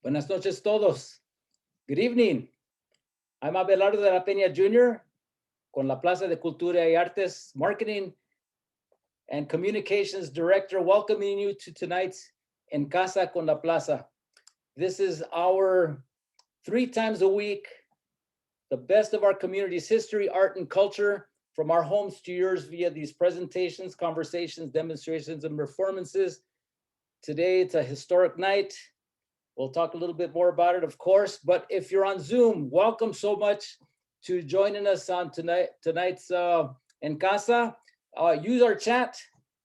Buenas noches todos. Good evening. I'm Abelardo de la Peña Jr. con la Plaza de Cultura y Artes Marketing and Communications Director, welcoming you to tonight's En Casa con la Plaza. This is our 3 times a week, the best of our community's history, art, and culture from our homes to yours via these presentations, conversations, demonstrations, and performances. Today, it's a historic night. We'll talk a little bit more about it, of course, but if you're on Zoom, welcome so much to joining us on tonight's En Casa. Use our chat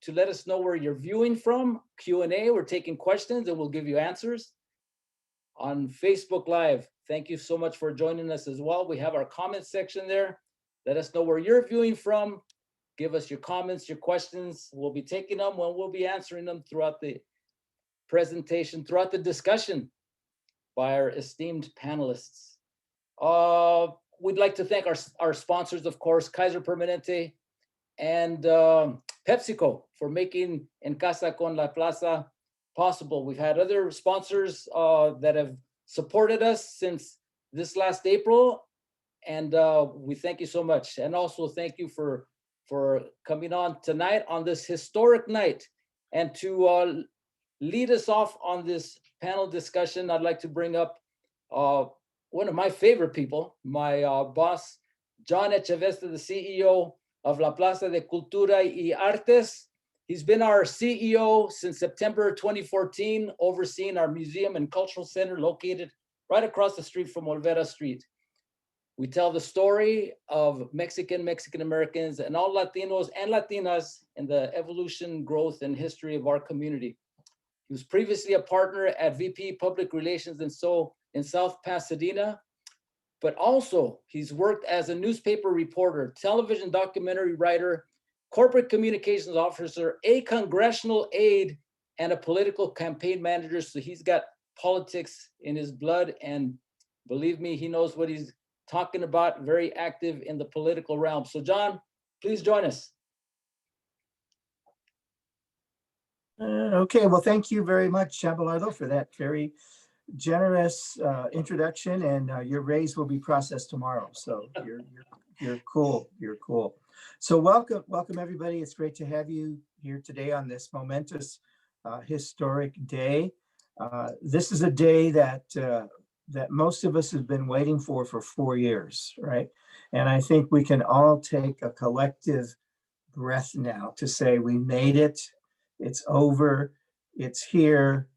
to let us know where you're viewing from. Q&A, we're taking questions and we'll give you answers. On Facebook Live, thank you so much for joining us as well. We have our comments section there. Let us know where you're viewing from. Give us your comments, your questions. We'll be taking them and we'll be answering them throughout the presentation, throughout the discussion by our esteemed panelists. We'd like to thank our sponsors, of course, Kaiser Permanente and PepsiCo for making En Casa con la Plaza possible. We've had other sponsors that have supported us since this last April, and we thank you so much. And also thank you for coming on tonight on this historic night. And to lead us off on this panel discussion, I'd like to bring up one of my favorite people, my boss, John Echeveste, the CEO of La Plaza de Cultura y Artes. He's been our CEO since September 2014, overseeing our museum and cultural center located right across the street from Olvera Street. We tell the story of Mexican Americans, and all Latinos and Latinas in the evolution, growth, and history of our community. He was previously a partner at VP Public Relations and so in South Pasadena, but also he's worked as a newspaper reporter, television documentary writer, corporate communications officer, a congressional aide, and a political campaign manager. So he's got politics in his blood, and believe me, he knows what he's talking about, very active in the political realm. So John, please join us. Okay, well, thank you very much, Abelardo, for that very generous introduction. And your raise will be processed tomorrow. So you're cool. You're cool. So welcome everybody. It's great to have you here today on this momentous, historic day. This is a day that most of us have been waiting for 4 years, right? And I think we can all take a collective breath now to say we made it. It's over. It's here.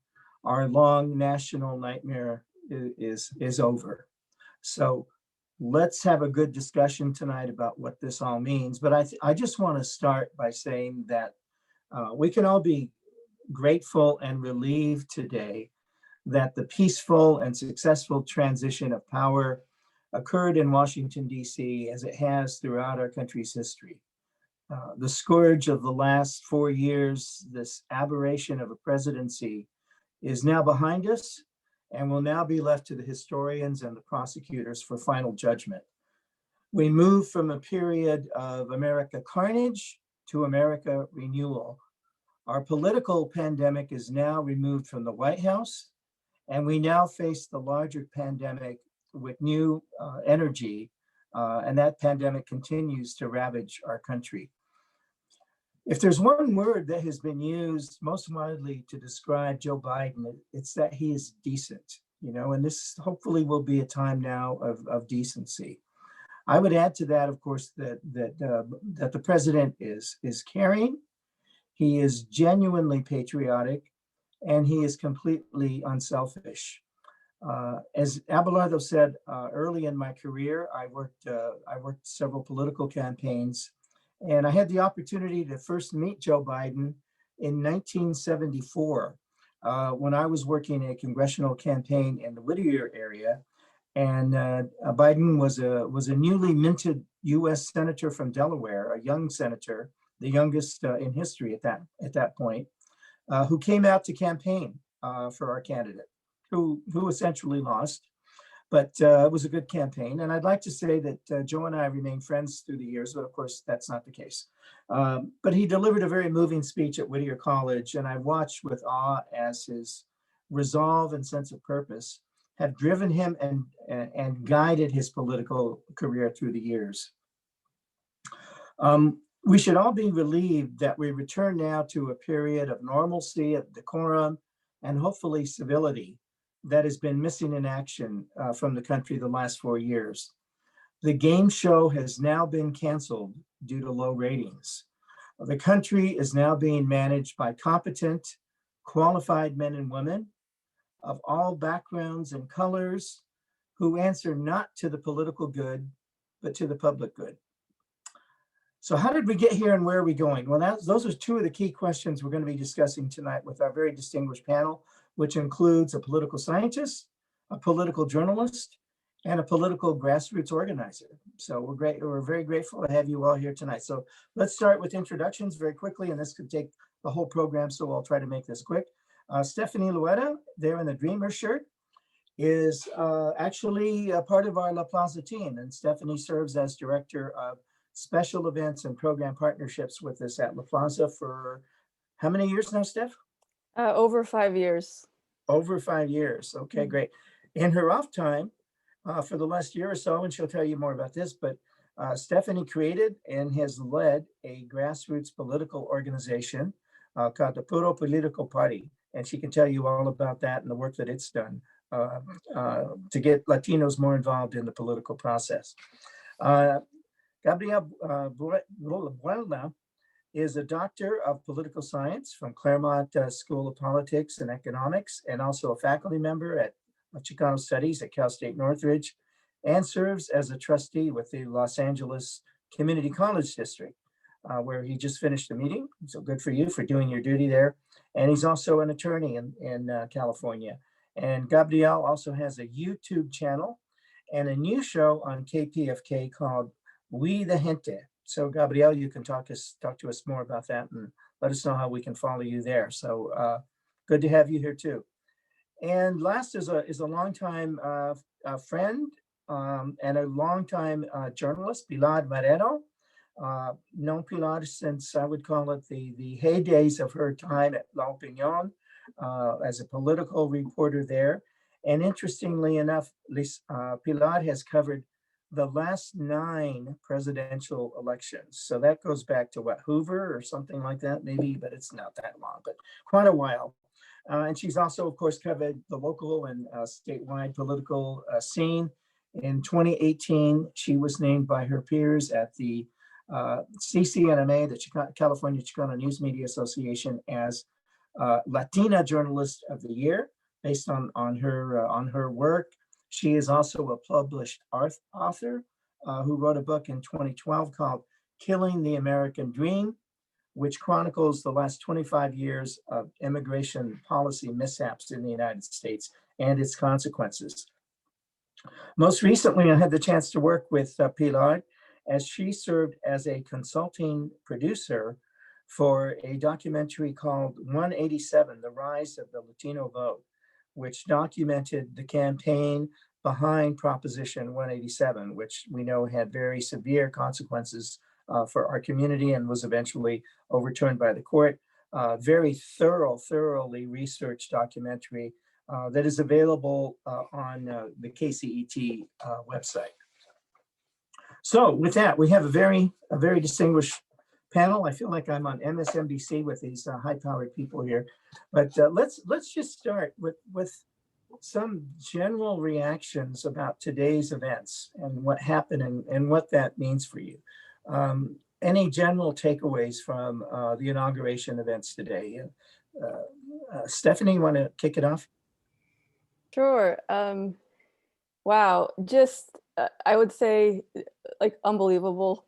Our long national nightmare is over. So let's have a good discussion tonight about what this all means. But I just want to start by saying that we can all be grateful and relieved today that the peaceful and successful transition of power occurred in Washington, D.C., as it has throughout our country's history. The scourge of the last 4 years, this aberration of a presidency, is now behind us and will now be left to the historians and the prosecutors for final judgment. We move from a period of America carnage to America renewal. Our political pandemic is now removed from the White House, and we now face the larger pandemic with new energy, and that pandemic continues to ravage our country. If there's one word that has been used most widely to describe Joe Biden, it's that he is decent, and this hopefully will be a time now of decency. I would add to that, of course, that the president is caring, he is genuinely patriotic, and he is completely unselfish. As Abelardo said, early in my career, I worked several political campaigns. And I had the opportunity to first meet Joe Biden in 1974 when I was working a congressional campaign in the Whittier area. And Biden was a newly minted U.S. senator from Delaware, a young senator, the youngest in history at that point, who came out to campaign for our candidate, who essentially lost. But it was a good campaign. And I'd like to say that Joe and I remained friends through the years, but of course, that's not the case. But he delivered a very moving speech at Whittier College, and I watched with awe as his resolve and sense of purpose have driven him and guided his political career through the years. We should all be relieved that we return now to a period of normalcy, of decorum, and hopefully civility that has been missing in action from the country the last 4 years. The game show has now been canceled due to low ratings. The country is now being managed by competent, qualified men and women of all backgrounds and colors who answer not to the political good, but to the public good. So how did we get here and where are we going? Well, those are two of the key questions we're going to be discussing tonight with our very distinguished panel, which includes a political scientist, a political journalist, and a political grassroots organizer. So we're very grateful to have you all here tonight. So let's start with introductions very quickly, and this could take the whole program, so I'll try to make this quick. Stephanie Loera, there in the Dreamer shirt, is actually a part of our La Plaza team, and Stephanie serves as Director of Special Events and Program Partnerships with us at La Plaza for how many years now, Steph? Over 5 years. Over 5 years. Okay, great. In her off time, for the last year or so, and she'll tell you more about this, but Stephanie created and has led a grassroots political organization called the Puro Political Pari, and she can tell you all about that and the work that it's done to get Latinos more involved in the political process. Gabriel Buelna is a doctor of political science from Claremont School of Politics and Economics, and also a faculty member at Chicano Studies at Cal State Northridge, and serves as a trustee with the Los Angeles Community College District, where he just finished a meeting. So good for you for doing your duty there. And he's also an attorney in California. And Gabriel also has a YouTube channel and a new show on KPFK called We the Gente. So Gabriel, you can talk to us more about that and let us know how we can follow you there. So good to have you here too. And last is a longtime friend and a longtime journalist, Pilar Marrero. Known Pilar since I would call it the heydays of her time at La Opinion as a political reporter there. And interestingly enough, Pilar has covered the last 9 presidential elections. So that goes back to what, Hoover or something like that, maybe, but it's not that long, but quite a while. And she's also, of course, covered the local and statewide political scene. In 2018, she was named by her peers at the CCNMA, the California Chicano News Media Association, as Latina Journalist of the Year, based on her work. She is also a published author who wrote a book in 2012 called Killing the American Dream, which chronicles the last 25 years of immigration policy mishaps in the United States and its consequences. Most recently, I had the chance to work with Pilar as she served as a consulting producer for a documentary called 187, The Rise of the Latino Vote, which documented the campaign behind Proposition 187, which we know had very severe consequences for our community and was eventually overturned by the court. Very thoroughly researched documentary that is available on the KCET website. So with that, we have a very distinguished panel. I feel like I'm on MSNBC with these high-powered people here, but let's just start with some general reactions about today's events and what happened and what that means for you. Any general takeaways from the inauguration events today? Stephanie, you want to kick it off? Sure. Wow, just I would say like unbelievable.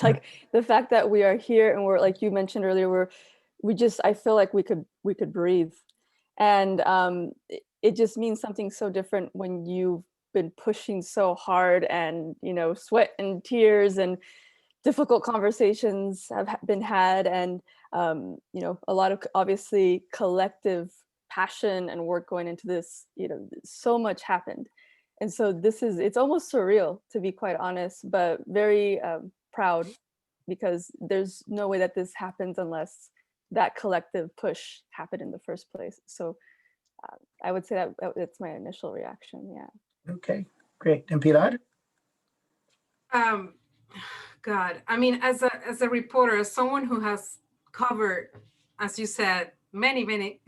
Like the fact that we are here and we're, like you mentioned earlier, I feel like we could breathe. And it just means something so different when you've been pushing so hard and, sweat and tears and difficult conversations have been had, and a lot of obviously collective passion and work going into this. So much happened, and so it's almost surreal, to be quite honest, but very proud, because there's no way that this happens unless that collective push happened in the first place. So I would say that it's my initial reaction. Yeah. Okay, great. And Pilar? God, I mean, as a reporter, as someone who has covered, as you said, many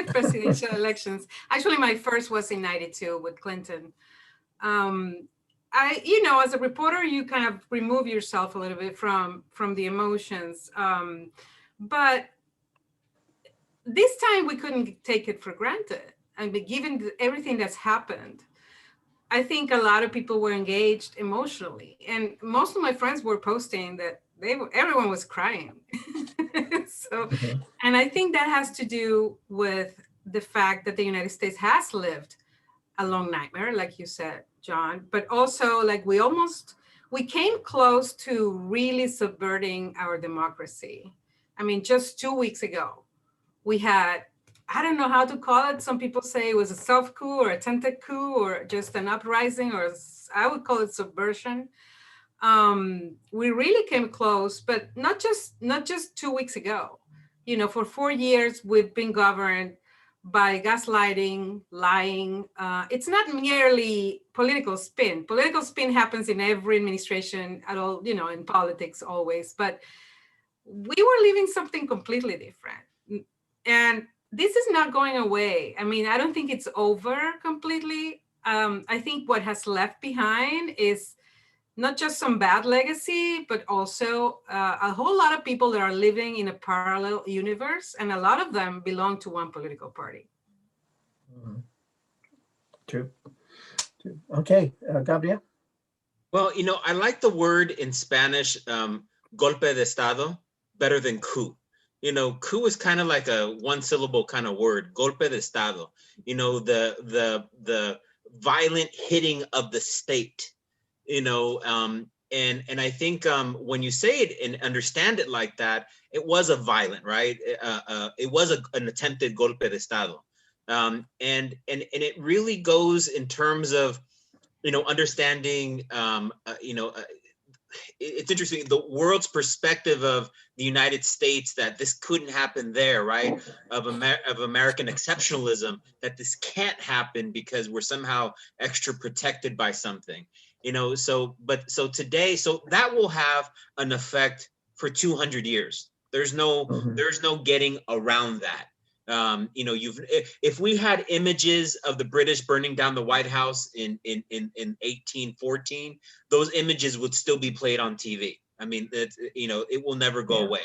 presidential elections. Actually, my first was in '92 with Clinton. As a reporter, you kind of remove yourself a little bit from the emotions. But this time we couldn't take it for granted. I mean, given everything that's happened, I think a lot of people were engaged emotionally, and most of my friends were posting that everyone was crying. So, and I think that has to do with the fact that the United States has lived a long nightmare, like you said, John, but also like we came close to really subverting our democracy. I mean, just 2 weeks ago, we had, I don't know how to call it. Some people say it was a soft coup or a attempted coup or just an uprising, or I would call it subversion. We really came close, but not just 2 weeks ago. For 4 years, we've been governed by gaslighting, lying. It's not merely political spin. Political spin happens in every administration at all, in politics always, but we were living something completely different. And this is not going away. I mean, I don't think it's over completely. I think what has left behind is not just some bad legacy, but also a whole lot of people that are living in a parallel universe, and a lot of them belong to one political party. True. Okay, Gabriel? Well, I like the word in Spanish, golpe de Estado, better than coup. Coup is kind of like a one-syllable kind of word, golpe de Estado. The violent hitting of the state. And I think when you say it and understand it like that, it was a violent, right? It was an attempted golpe de Estado. And it really goes in terms of, understanding, it's interesting, the world's perspective of the United States, that this couldn't happen there, right? Of American exceptionalism, that this can't happen because we're somehow extra protected by something, so today, that will have an effect for 200 years. There's no getting around that. If we had images of the British burning down the White House in 1814, those images would still be played on TV. I mean, it will never go away.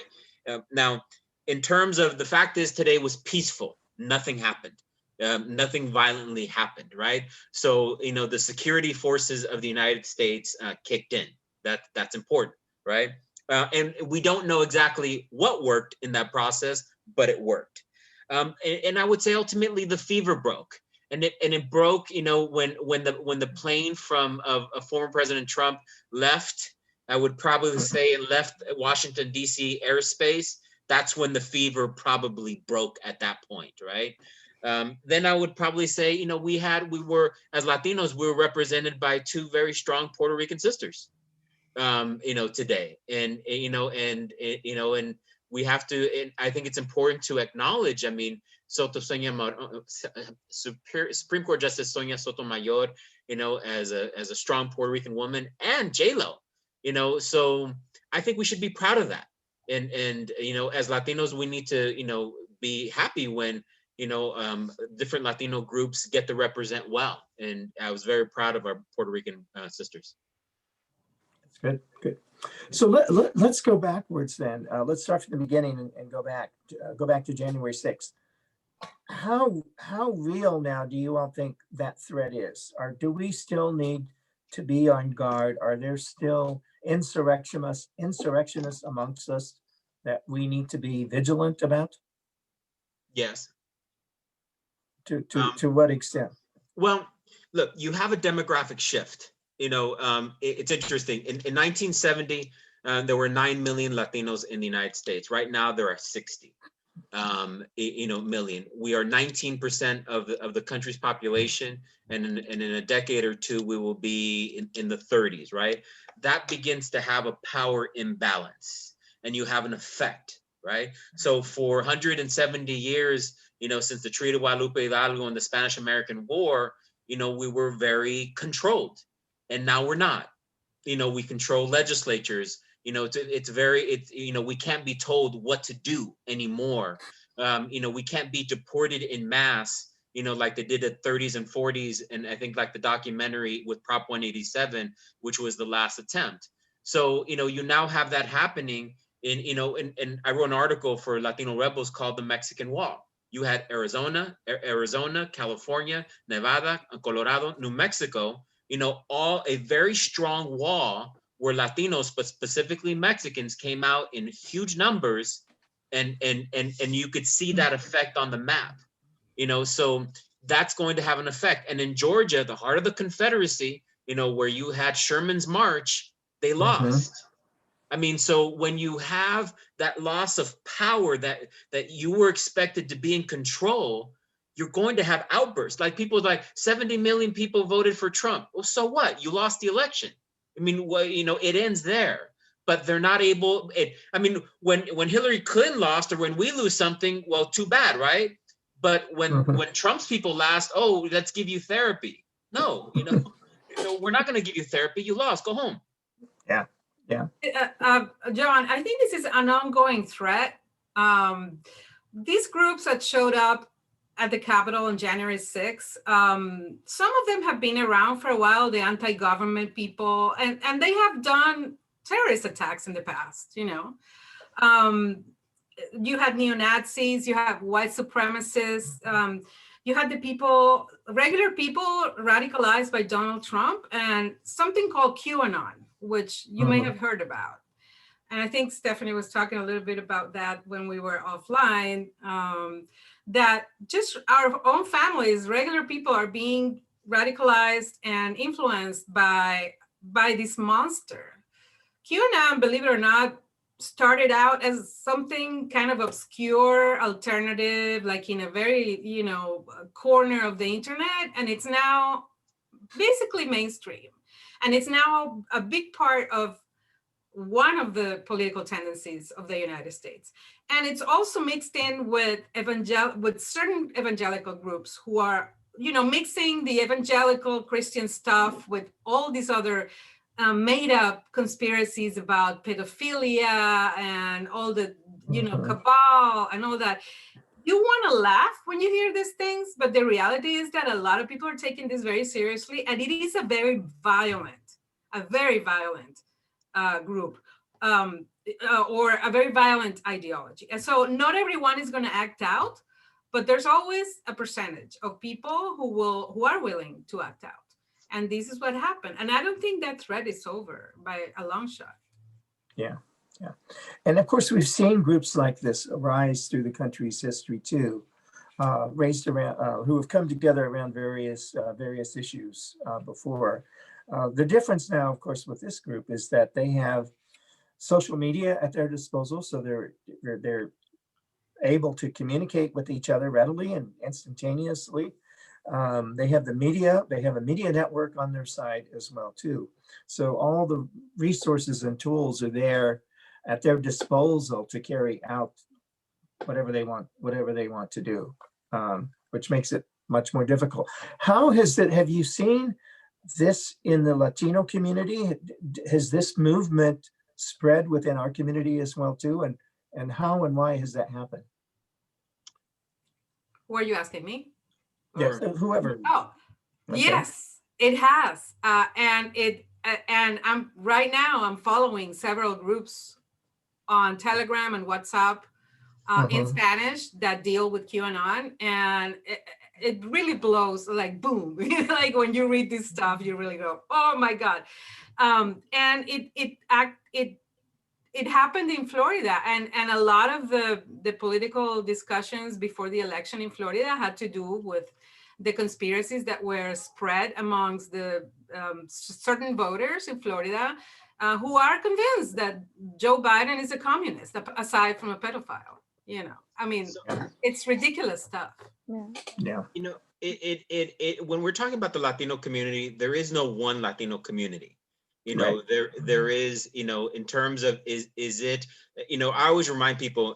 Now, in terms of the fact is, today was peaceful. Nothing happened. Nothing violently happened, right? So, the security forces of the United States kicked in. That's important, right? And we don't know exactly what worked in that process, but it worked. And I would say ultimately the fever broke, and it broke, when the plane from former President Trump left. I would probably say it left Washington D.C. airspace. That's when the fever probably broke at that point, right? Then I would probably say, we were as Latinos, we were represented by two very strong Puerto Rican sisters, today, and we have to, and I think it's important to acknowledge, I mean, Supreme Court Justice Sonia Sotomayor, as a strong Puerto Rican woman, and J-Lo, so I think we should be proud of that. And as Latinos, we need to, be happy when, different Latino groups get to represent well. And I was very proud of our Puerto Rican sisters. That's good. So let's go backwards then. Let's start from the beginning and go back to January 6th. How real now do you all think that threat is? Or do we still need to be on guard? Are there still insurrectionists amongst us that we need to be vigilant about? Yes. To what extent? Well, look, you have a demographic shift. It's interesting. In 1970, there were 9 million Latinos in the United States. Right now, there are 60 million. We are 19% of the country's population, and in a decade or two, we will be in the 30s, right? That begins to have a power imbalance, and you have an effect, right? So for 170 years, since the Treaty of Guadalupe Hidalgo and the Spanish-American War, we were very controlled, and now we're not. We control legislatures. We can't be told what to do anymore. We can't be deported in mass, like they did the 30s and 40s, and I think like the documentary with Prop 187, which was the last attempt. So, you now have that happening and I wrote an article for Latino Rebels called The Mexican Wall. You had Arizona, California, Nevada, Colorado, New Mexico, all a very strong wall where Latinos, but specifically Mexicans, came out in huge numbers, and you could see that effect on the map, so that's going to have an effect. And in Georgia, the heart of the Confederacy, where you had Sherman's March, they lost. I mean, so when you have that loss of power that you were expected to be in control, you're going to have outbursts. Like people like 70 million people voted for Trump. Well, so what? You lost the election. I mean, well, it ends there. But they're not able. When Hillary Clinton lost, or when we lose something, well, too bad, right? But when Trump's people last, oh, let's give you therapy. No, we're not going to give you therapy. You lost. Go home. Yeah. Yeah. John, I think this is an ongoing threat. These groups that showed up at the Capitol on January 6th, some of them have been around for a while, the anti-government people, and they have done terrorist attacks in the past, You had neo-Nazis, you have white supremacists, you had the people, regular people radicalized by Donald Trump, and something called QAnon, which you may have heard about. And I think Stephanie was talking a little bit about that when we were offline, that just our own families, regular people, are being radicalized and influenced by this monster. QAnon, believe it or not, started out as something kind of obscure, alternative, like in a very, corner of the internet. And it's now basically mainstream. And it's now a big part of one of the political tendencies of the United States. And it's also mixed in with certain evangelical groups who are, mixing the evangelical Christian stuff with all these other made up conspiracies about pedophilia and all the, cabal and all that. You want to laugh when you hear these things, but the reality is that a lot of people are taking this very seriously, and it is a very violent group, or a very violent ideology. And so not everyone is going to act out, but there's always a percentage of people who are willing to act out. And this is what happened. And I don't think that threat is over by a long shot. Yeah. Yeah. And of course, we've seen groups like this arise through the country's history too, raised around, who have come together around various issues before. The difference now, of course, with this group is that they have social media at their disposal, so they're able to communicate with each other readily and instantaneously. They have the media, they have a media network on their side as well too. So all the resources and tools are there at their disposal to carry out whatever they want to do, which makes it much more difficult. Have you seen this in the Latino community? Has this movement spread within our community as well too? And how and why has that happened? Were you asking me? Yes, whoever. Oh, okay. Yes, it has. And I'm following several groups on Telegram and WhatsApp in Spanish that deal with QAnon, and it really blows, like boom. Like when you read this stuff, you really go, oh my God. And it happened in Florida, and a lot of the political discussions before the election in Florida had to do with the conspiracies that were spread amongst the certain voters in Florida who are convinced that Joe Biden is a communist, aside from a pedophile. It's ridiculous stuff. Yeah. When we're talking about the Latino community, there is no one Latino community. Right. There is, in terms of, is it, I always remind people,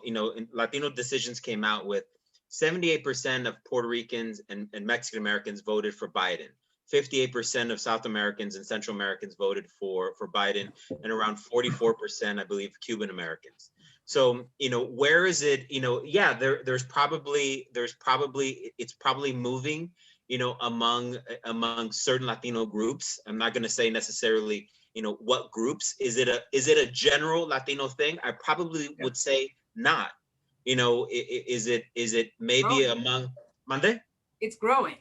Latino Decisions came out with 78% of Puerto Ricans and Mexican Americans voted for Biden. 58% of South Americans and Central Americans voted for Biden, and around 44%, I believe, Cuban Americans. So, where is it? Yeah, it's probably moving, among certain Latino groups. I'm not going to say necessarily, what groups. Is it a general Latino thing? I probably would say not. Is it maybe among Mande? It's growing.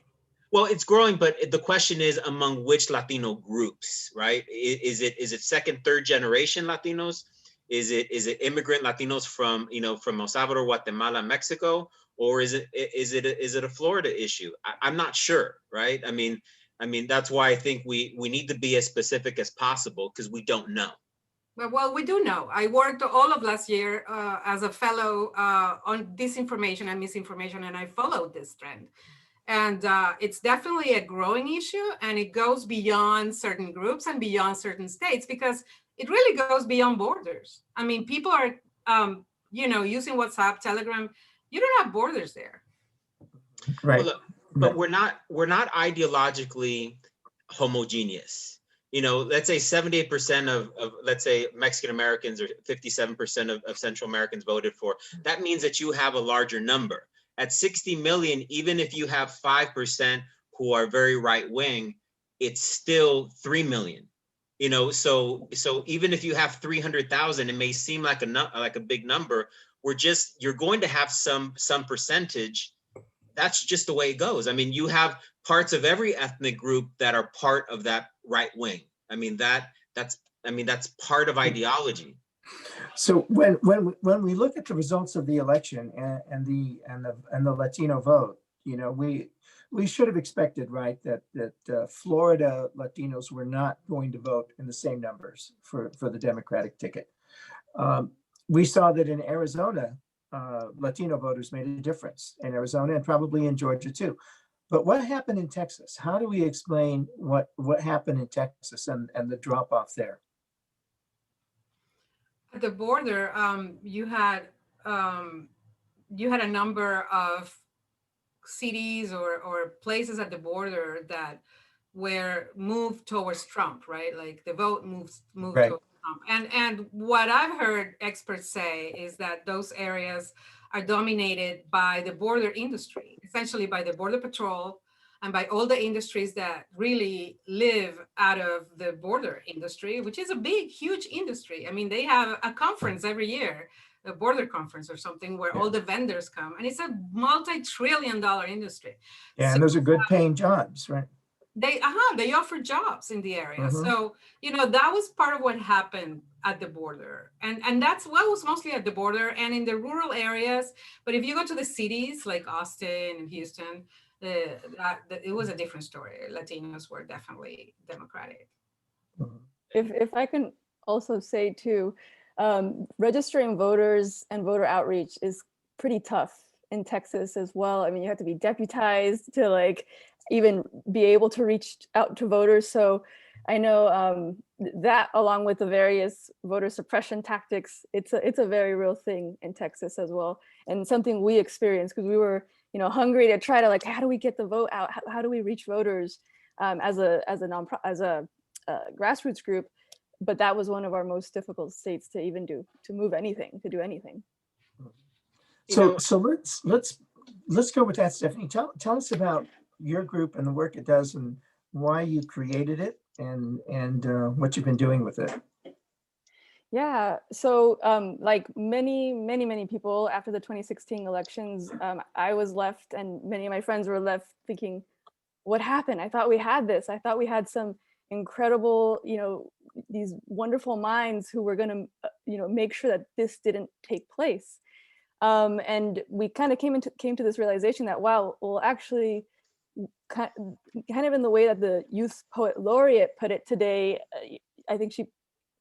Well, it's growing, but the question is among which Latino groups, right? Is it second, third generation Latinos? Is it immigrant Latinos from El Salvador, Guatemala, Mexico, or is it a Florida issue? I'm not sure, right? I mean that's why I think we need to be as specific as possible, because we don't know. Well, we do know. I worked all of last year as a fellow on disinformation and misinformation, and I followed this trend. And it's definitely a growing issue, and it goes beyond certain groups and beyond certain states, because it really goes beyond borders. I mean, people are, using WhatsApp, Telegram. You don't have borders there. Right. Well, look, but we're not ideologically homogeneous. Let's say 78% of let's say Mexican Americans or 57% of Central Americans voted for. That means that you have a larger number. At 60 million, even if you have 5% who are very right wing, it's still 3 million. So even if you have 300,000, it may seem like a big number. You're going to have some percentage. That's just the way it goes. I mean, you have parts of every ethnic group that are part of that right wing. I mean, that's part of ideology. So when we look at the results of the election and the Latino vote, we should have expected, right, that Florida Latinos were not going to vote in the same numbers for the Democratic ticket. We saw that in Arizona, Latino voters made a difference in Arizona and probably in Georgia too. But what happened in Texas? How do we explain what happened in Texas and the drop off there? At the border, you had a number of cities or places at the border that were moved towards Trump, right? Like the vote moved Right. towards Trump. And what I've heard experts say is that those areas are dominated by the border industry, essentially by the Border Patrol and by all the industries that really live out of the border industry, which is a big, huge industry. I mean, they have a conference every year, a border conference or something, where all the vendors come, and it's a multi-trillion-dollar industry. Yeah, and those are good paying jobs, right? They offer jobs in the area. Mhm. So, that was part of what happened at the border. And that's what was mostly at the border and in the rural areas. But if you go to the cities like Austin and Houston, it was a different story. Latinos were definitely Democratic. If I can also say too, registering voters and voter outreach is pretty tough in Texas as well. I mean, you have to be deputized to even be able to reach out to voters. So I know that, along with the various voter suppression tactics, it's a very real thing in Texas as well, and something we experienced because we were hungry to try to how do we get the vote out? How do we reach voters as a grassroots group? But that was one of our most difficult states to even do anything. So let's go with that, Stephanie. Tell us about your group and the work it does and why you created it and what you've been doing with it. Yeah, so like many people after the 2016 elections, I was left and many of my friends were left thinking, what happened? I thought we had this. I thought we had some incredible, these wonderful minds who were going to, make sure that this didn't take place. And we kind of came to this realization that, wow, well, actually, kind of in the way that the youth poet laureate put it today, I think she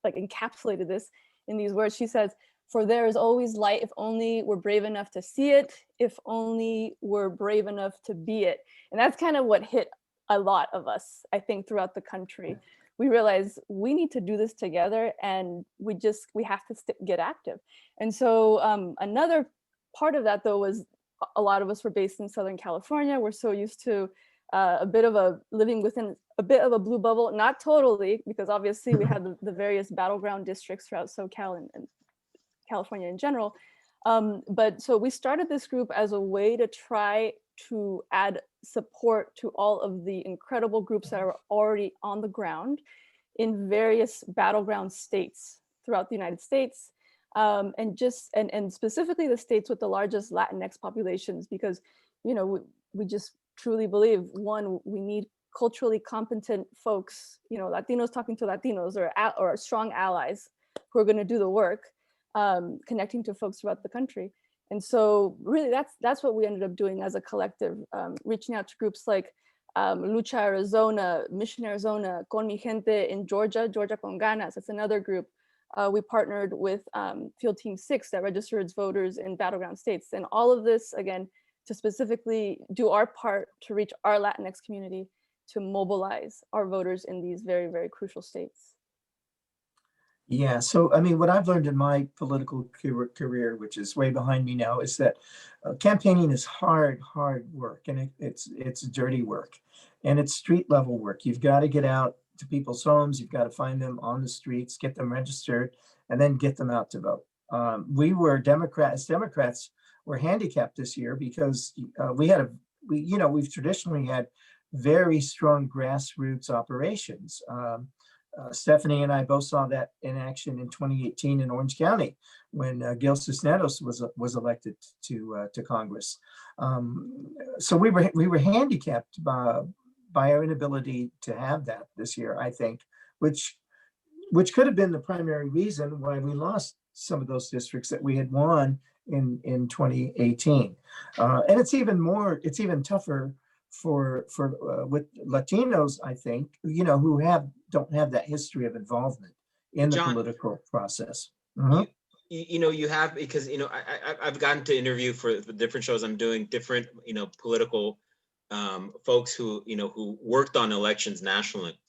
encapsulated this in these words. She says, "For there is always light if only we're brave enough to see it, if only we're brave enough to be it." And that's kind of what hit a lot of us, I think, throughout the country. We realized we need to do this together, and we have to get active. And so another part of that, though, was a lot of us were based in Southern California. We're so used to a bit of a living within a bit of a blue bubble, not totally, because obviously we had the various battleground districts throughout SoCal and California in general. But so we started this group as a way to try to add support to all of the incredible groups that are already on the ground in various battleground states throughout the United States, and specifically the states with the largest Latinx populations, because, you know, we just truly believe, one, we need culturally competent folks, you know, Latinos talking to Latinos, or strong allies who are going to do the work, connecting to folks throughout the country. And so really that's what we ended up doing as a collective, reaching out to groups like Lucha Arizona, Mission Arizona, Con Mi Gente in Georgia, Georgia Con Ganas, that's another group. We partnered with Field Team 6 that registers voters in battleground states. And all of this, again, to specifically do our part to reach our Latinx community, to mobilize our voters in these very, very crucial states. Yeah, so I mean, what I've learned in my political career, which is way behind me now, is that campaigning is hard work, and it's dirty work, and it's street level work. You've got to get out to people's homes, you've got to find them on the streets, get them registered, and then get them out to vote. Democrats were handicapped this year because we've traditionally had very strong grassroots operations. Stephanie and I both saw that in action in 2018 in Orange County when Gil Cisneros was elected to Congress. So we were handicapped by our inability to have that this year, I think, which could have been the primary reason why we lost some of those districts that we had won in 2018. And it's even tougher for with Latinos, I think, you know, who don't have that history of involvement in the John, political process. You have, because, you know, I've gotten to interview for the different shows I'm doing, different, you know, political folks who, you know, who worked on elections nationally,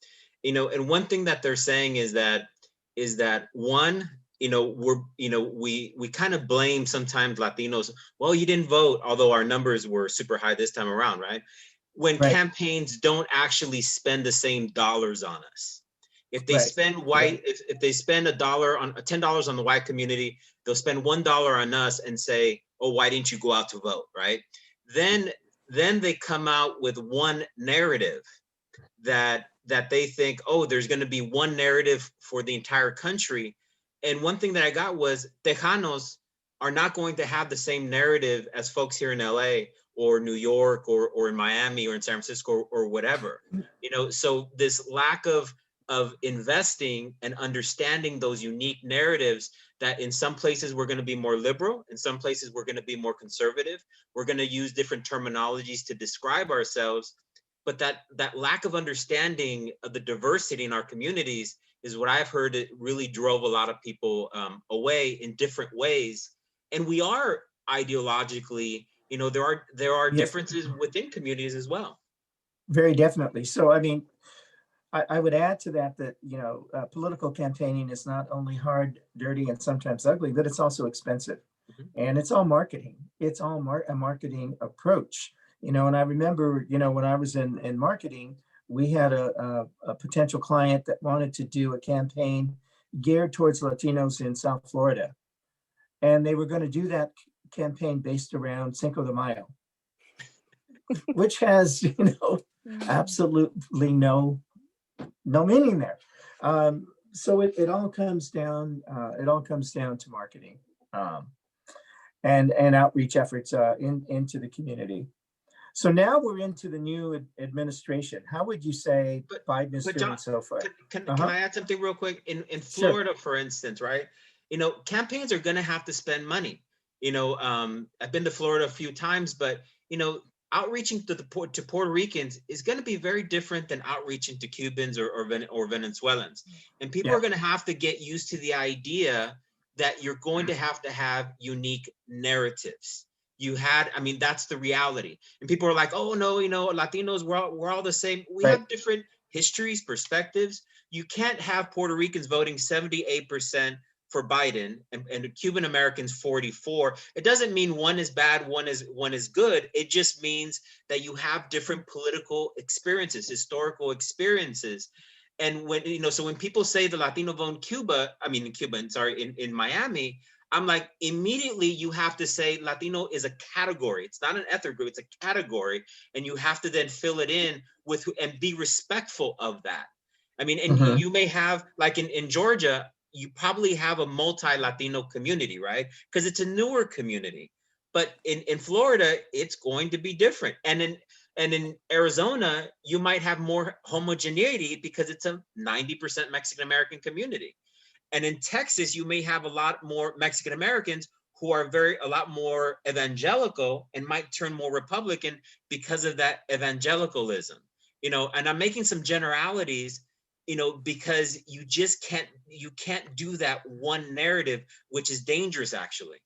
you know, and one thing that they're saying is that one, you know, we kind of blame sometimes Latinos. Well, you didn't vote, although our numbers were super high this time around, right? When campaigns don't actually spend the same dollars on us. If they spend if they spend $10 on the white community, they'll spend $1 on us and say, oh, why didn't you go out to vote, right? Then they come out with one narrative that they think, oh, there's going to be one narrative for the entire country. And one thing that I got was Tejanos are not going to have the same narrative as folks here in LA or New York or in Miami or in San Francisco or whatever, you know. So this lack of investing and understanding those unique narratives, that in some places we're going to be more liberal, in some places we're going to be more conservative, we're going to use different terminologies to describe ourselves, but that lack of understanding of the diversity in our communities is what I've heard it really drove a lot of people away in different ways. And we are ideologically, you know, there are differences within communities as well. Very definitely. So, I mean, I would add to that, you know, political campaigning is not only hard, dirty, and sometimes ugly, but it's also expensive. And it's all marketing. It's all a marketing approach. You know, and I remember, you know, when I was in marketing, we had a potential client that wanted to do a campaign geared towards Latinos in South Florida. And they were going to do that campaign based around Cinco de Mayo, which has, you know, absolutely no meaning there. So it all comes down to marketing and outreach efforts into the community. So now we're into the new administration. How would you say Biden is doing so far? Can I add something real quick? In Florida, for instance, right? You know, campaigns are going to have to spend money. You know, I've been to Florida a few times, but, you know, outreaching to Puerto Ricans is going to be very different than outreaching to Cubans or Venezuelans. And people are going to have to get used to the idea that you're going to have unique narratives. That's the reality. And people are like, oh no, you know, Latinos, we're all the same. We have different histories, perspectives. You can't have Puerto Ricans voting 78% for Biden and Cuban Americans 44. It doesn't mean one is bad, one is good. It just means that you have different political experiences, historical experiences. And when, so when people say the Latino vote in Miami, I'm like, immediately you have to say Latino is a category. It's not an ethnic group, it's a category. And you have to then fill it in with, and be respectful of that. I mean, and you may have, like in Georgia, you probably have a multi-Latino community, right? Because it's a newer community. But in Florida, it's going to be different. And in Arizona, you might have more homogeneity because it's a 90% Mexican American community. And in Texas, you may have a lot more Mexican Americans who are a lot more evangelical and might turn more Republican because of that evangelicalism. And I'm making some generalities, because you just can't do that one narrative, which is dangerous, actually.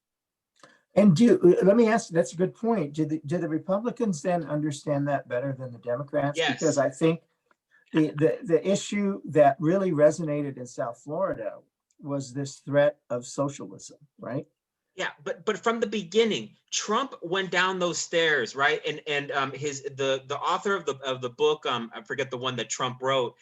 And let me ask, that's a good point. Do the Republicans then understand that better than the Democrats? Yes. Because I think the issue that really resonated in South Florida was this threat of socialism, right? Yeah, but from the beginning, Trump went down those stairs, right? And the author of the book, I forget the one that Trump wrote.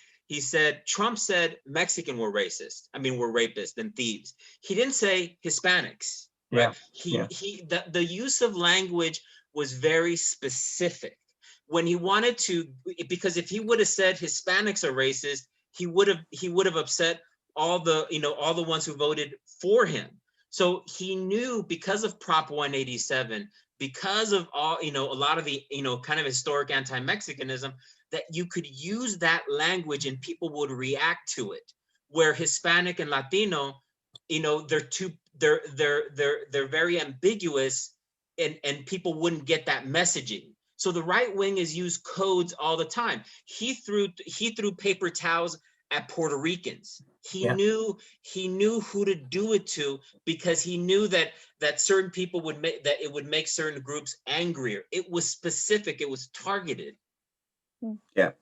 Trump said Mexican were racist. Were rapists and thieves. He didn't say Hispanics. Right? Yeah. The use of language was very specific when he wanted to, because if he would have said Hispanics are racist, he would have upset all the ones who voted for him. So he knew, because of Prop 187, because of all, a lot of the, kind of historic anti-Mexicanism, that you could use that language and people would react to it. Where Hispanic and Latino, they're very ambiguous, and people wouldn't get that messaging. So the right wing has used codes all the time. He threw paper towels at Puerto Ricans. He knew who to do it to, because he knew that certain people would make certain groups angrier. It was specific. It was targeted. Yeah.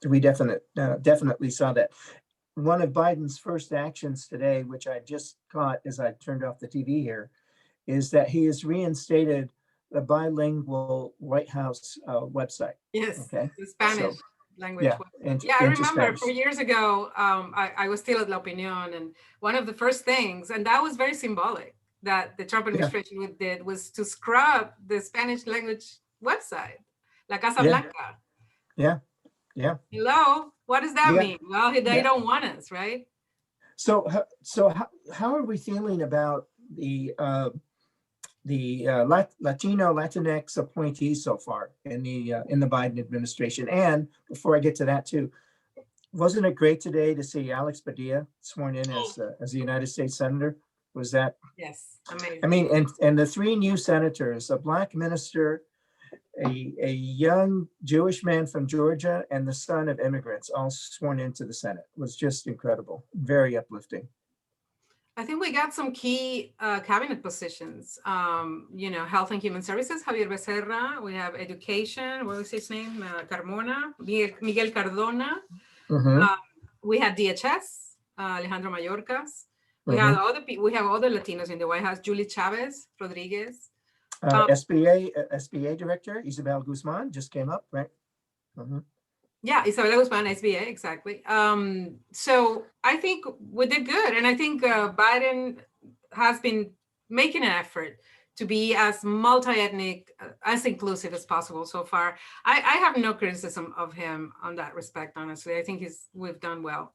We definitely saw that. One of Biden's first actions today, which I just caught as I turned off the TV here, is that he has reinstated the bilingual White House website. Yes, okay? the Spanish language. Yeah, I remember Spanish. 4 years ago, I was still at La Opinión, and one of the first things, and that was very symbolic, that the Trump administration did, was to scrub the Spanish language website, La Casa Blanca. Yeah. Hello, what does that mean? Well, they don't want us, right? So how are we feeling about the Latino Latinx appointees so far in the Biden administration? And before I get to that too, wasn't it great today to see Alex Padilla sworn in as the United States Senator? Was that? Yes, amazing. And the three new senators, a Black minister, a young Jewish man from Georgia, and the son of immigrants, all sworn into the Senate. It was just incredible, very uplifting. I think we got some key cabinet positions. Health and Human Services, Javier Becerra. We have Education. What was his name? Carmona. Miguel Cardona. We had DHS. Alejandro Mayorkas. We have all the Latinos in the White House. Julie Chavez Rodriguez. SBA Director Isabel Guzman just came up, right? Yeah, Isabela Guzman, SBA, exactly. So I think we did good. And I think Biden has been making an effort to be as multi-ethnic, as inclusive as possible so far. I have no criticism of him on that respect, honestly. I think we've done well.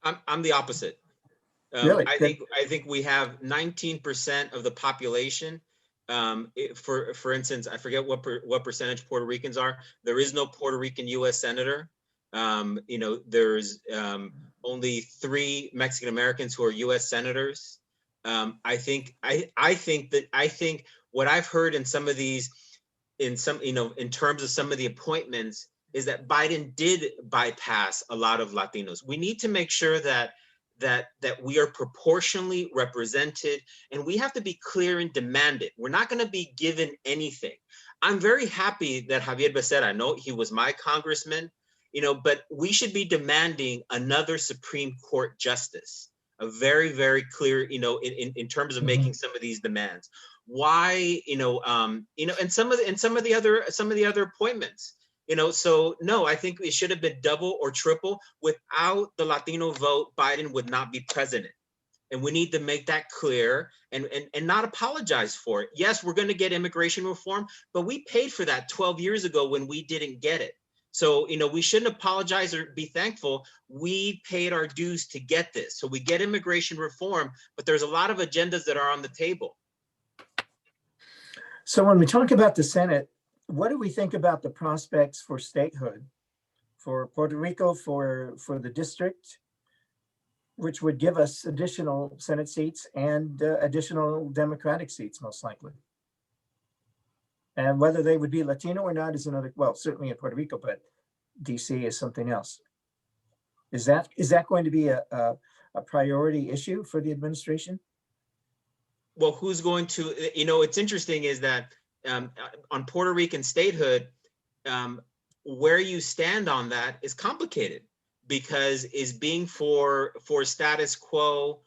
I'm the opposite. Really? I think we have 19% of the population. For instance, I forget what percentage Puerto Ricans are. There is no Puerto Rican U.S. senator. There's only 3 Mexican Americans who are U.S. senators. I think what I've heard in some of these, in terms of some of the appointments, is that Biden did bypass a lot of Latinos. We need to make sure that we are proportionally represented, and we have to be clear and demand it. We're not going to be given anything. I'm very happy that Javier Becerra, I know he was my congressman, but we should be demanding another Supreme Court justice. a very, very clear, in terms of making some of these demands. Why, and some of the other appointments, so no, I think it should have been double or triple. Without the Latino vote, Biden would not be president. And we need to make that clear and not apologize for it. Yes, we're going to get immigration reform, but we paid for that 12 years ago when we didn't get it. So, we shouldn't apologize or be thankful. We paid our dues to get this. So we get immigration reform, but there's a lot of agendas that are on the table. So when we talk about the Senate, what do we think about the prospects for statehood, for Puerto Rico, for the district, which would give us additional Senate seats and additional Democratic seats, most likely? And whether they would be Latino or not is another, well, certainly in Puerto Rico, but DC is something else. Is that going to be a priority issue for the administration? Well, who's going to, it's interesting is that on Puerto Rican statehood, where you stand on that is complicated, because is being for status quo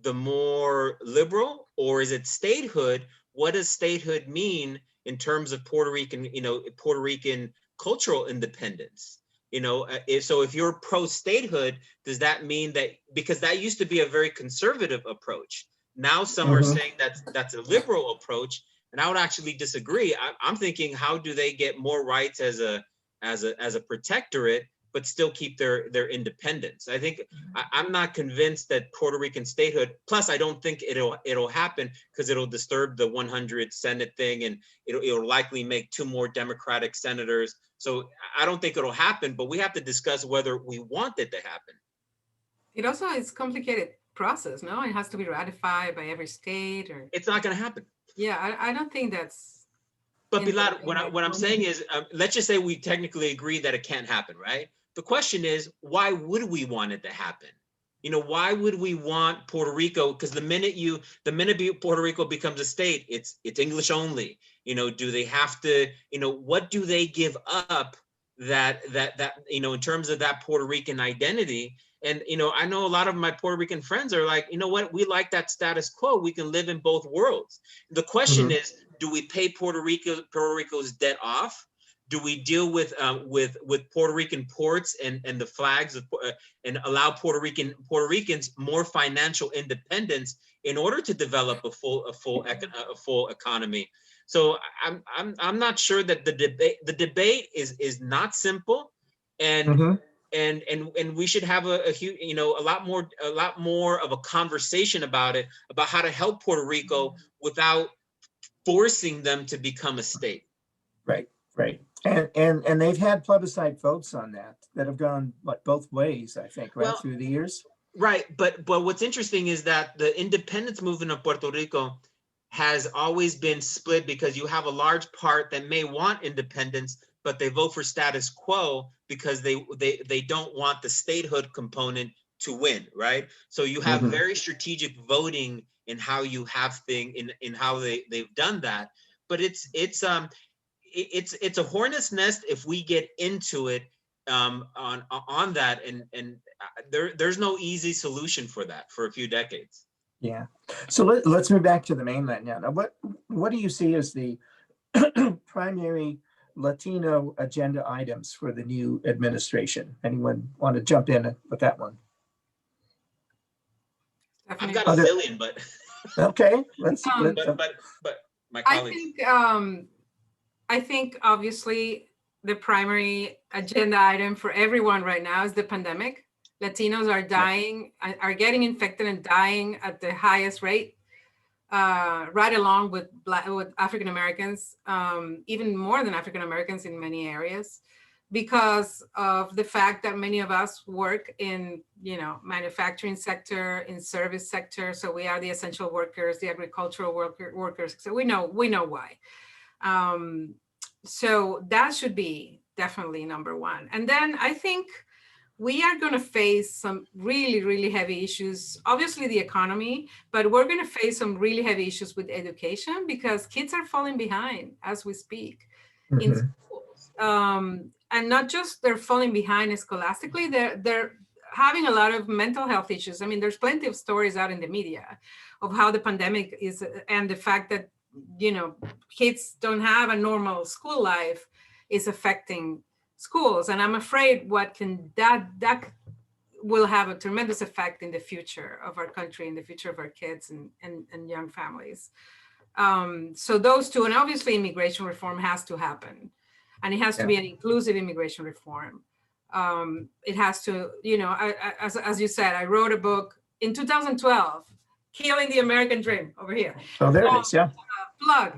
the more liberal, or is it statehood? What does statehood mean in terms of Puerto Rican, Puerto Rican cultural independence? So if you're pro-statehood, does that mean that, because that used to be a very conservative approach. Now some are saying that's a liberal approach, and I would actually disagree. I'm thinking, how do they get more rights as a protectorate, but still keep their independence? I think I'm not convinced that Puerto Rican statehood. Plus, I don't think it'll happen, because it'll disturb the 100 Senate thing, and it'll likely make 2 more Democratic senators. So I don't think it'll happen. But we have to discuss whether we want it to happen. It also is complicated process. No, it has to be ratified by every state, or it's not going to happen. Yeah, I don't think that's. But Pilar, what I'm saying is, let's just say we technically agree that it can't happen, right? The question is, why would we want it to happen? Why would we want Puerto Rico? Because the minute Puerto Rico becomes a state, it's English only. Do they have to? What do they give up that in terms of that Puerto Rican identity? And I know a lot of my Puerto Rican friends are like, what, we like that status quo. We can live in both worlds. The question is, do we pay Puerto Rico's debt off? Do we deal with Puerto Rican ports and the flags of, and allow Puerto Ricans more financial independence in order to develop a full economy? So I'm not sure that the debate is not simple, and we should have a lot more of a conversation about it, about how to help Puerto Rico without forcing them to become a state. Right. And they've had plebiscite votes on that have gone both ways, I think, right, through the years. Right, but what's interesting is that the independence movement of Puerto Rico has always been split, because you have a large part that may want independence, but they vote for status quo because they don't want the statehood component to win, right? So you have very strategic voting in how you have in how they've done that. But it's a hornet's nest if we get into it on that, and there's no easy solution for that for a few decades. Yeah. So let's move back to the mainland now. Now, what do you see as the primary Latino agenda items for the new administration? Anyone want to jump in with that one? I've got a zillion, but okay. But my colleagues. I think obviously the primary agenda item for everyone right now is the pandemic. Latinos are dying, are getting infected and dying at the highest rate, right along with African Americans, even more than African Americans in many areas, because of the fact that many of us work in, manufacturing sector, in service sector. So we are the essential workers, the agricultural workers. So we know why. So that should be definitely number one. And then I think we are going to face some really, really heavy issues. Obviously the economy, but we're going to face some really heavy issues with education, because kids are falling behind as we speak in schools. And not just they're falling behind scholastically, they're having a lot of mental health issues. I mean, there's plenty of stories out in the media of how the pandemic is, and the fact that, you know, kids don't have a normal school life is affecting schools. And I'm afraid that will have a tremendous effect in the future of our country, in the future of our kids and young families. So those two, and obviously immigration reform has to happen, and it has to be an inclusive immigration reform. It has to, you know, as you said, I wrote a book in 2012, Killing the American Dream, over here. Oh, there it is, yeah. Plug.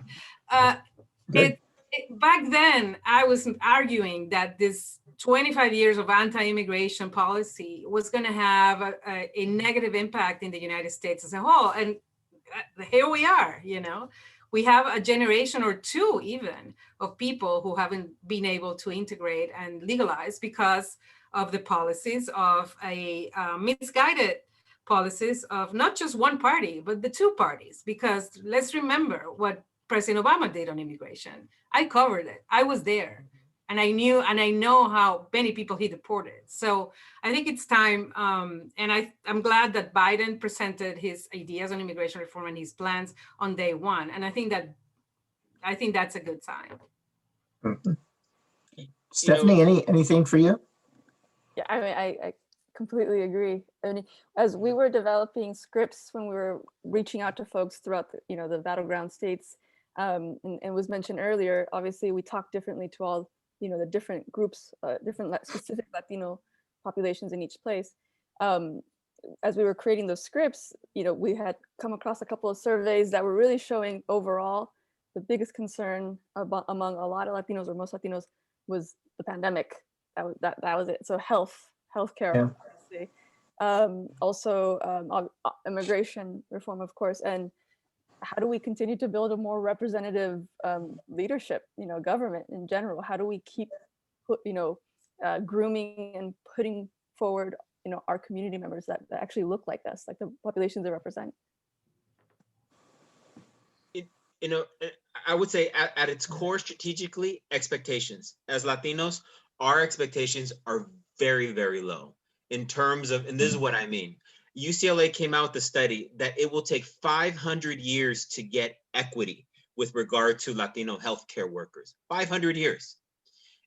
Back then, I was arguing that this 25 years of anti-immigration policy was going to have a negative impact in the United States as a whole. And here we are, you know. We have a generation or two even of people who haven't been able to integrate and legalize because of the policies of a misguided policies of not just one party, but the two parties. Because let's remember what President Obama did on immigration. I covered it. I was there. And I knew, and I know how many people he deported. So I think it's time, and I'm glad that Biden presented his ideas on immigration reform and his plans on day one. And I think that's a good sign. Mm-hmm. Stephanie, anything for you? Yeah, I mean, I completely agree. I mean, as we were developing scripts when we were reaching out to folks throughout the, you know, the battleground states, and was mentioned earlier, obviously we talk differently to all, you know, the different groups, different specific Latino populations in each place. As we were creating those scripts, you know, we had come across a couple of surveys that were really showing overall the biggest concern among a lot of Latinos, or most Latinos, was the pandemic. That was it. So healthcare, obviously. Also immigration reform, of course, and how do we continue to build a more representative leadership, you know, government in general? How do we keep, grooming and putting forward, you know, our community members that actually look like us, like the populations they represent? You know, I would say at its core, strategically, expectations. As Latinos, our expectations are very, very low in terms of, and this is what I mean. UCLA came out with a study that it will take 500 years to get equity with regard to Latino healthcare workers. 500 years.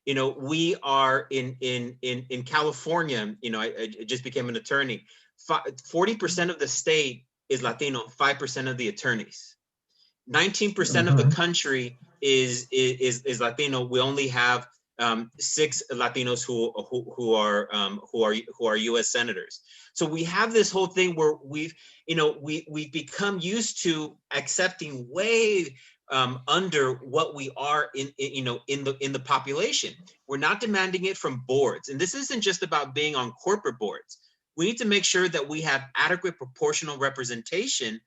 You know, we are in California. You know, I just became an attorney. 40% of the state is Latino. 5% of the attorneys. 19% of the country is Latino. We only have 6 Latinos who are U.S. senators. So we have this whole thing where we've become used to accepting way under what we are in the population. We're not demanding it from boards, and this isn't just about being on corporate boards. We need to make sure that we have adequate proportional representation,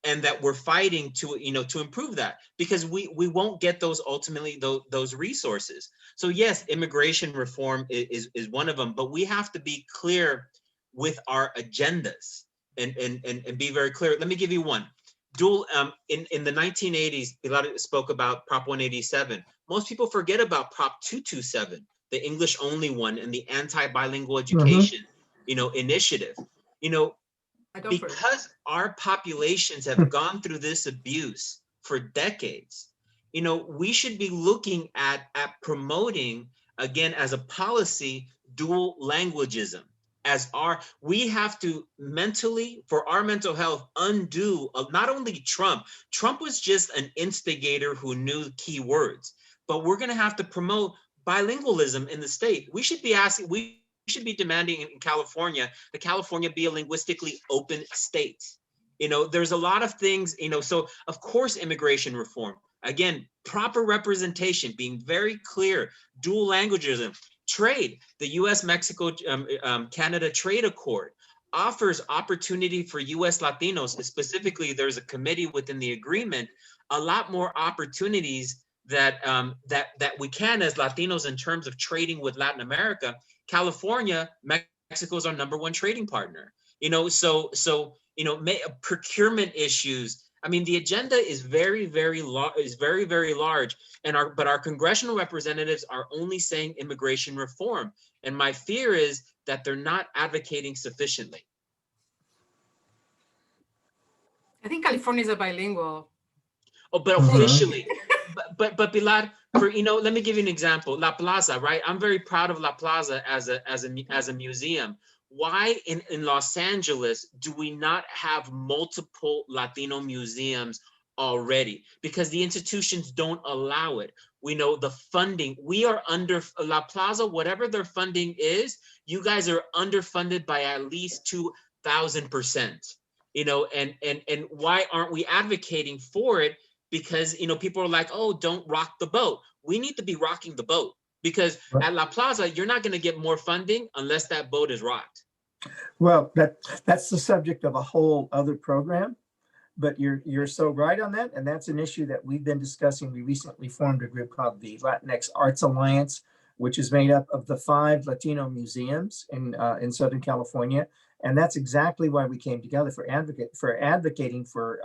and that we're fighting to improve that, because we won't get those ultimately those resources. So yes, immigration reform is one of them, but we have to be clear with our agendas and be very clear. Let me give you one. In the 1980s, Pilar spoke about Prop 187. Most people forget about Prop 227, the English only one, and the anti-bilingual education initiative. Because our populations have gone through this abuse for decades, we should be looking at promoting, again, as a policy, dual languagism. We have to mentally, for our mental health, undo not only Trump. Trump was just an instigator who knew key words, but we're going to have to promote bilingualism in the state. We should be demanding in California that California be a linguistically open state. There's a lot of things, so of course, immigration reform, again, proper representation, being very clear, dual languagism, trade, the US-Mexico-Canada trade accord offers opportunity for US Latinos. Specifically, there's a committee within the agreement, a lot more opportunities that we can as Latinos in terms of trading with Latin America. California, Mexico is our #1 trading partner. Procurement issues. I mean, the agenda is very, very large, but our congressional representatives are only saying immigration reform. And my fear is that they're not advocating sufficiently. I think California is a bilingual. Oh, but officially, but Pilar, for, you know, let me give you an example. La Plaza, right? I'm very proud of La Plaza as a museum. Why in Los Angeles do we not have multiple Latino museums already? Because the institutions don't allow it. We know the funding. We are under La Plaza, whatever their funding is, you guys are underfunded by at least 2,000%. You know, and why aren't we advocating for it? Because, you know, people are like, oh, don't rock the boat. We need to be rocking the boat, because at La Plaza, you're not going to get more funding unless that boat is rocked. Well, that's the subject of a whole other program, but you're so right on that. And that's an issue that we've been discussing. We recently formed a group called the Latinx Arts Alliance, which is made up of the 5 Latino museums in Southern California. And that's exactly why we came together, for advocating for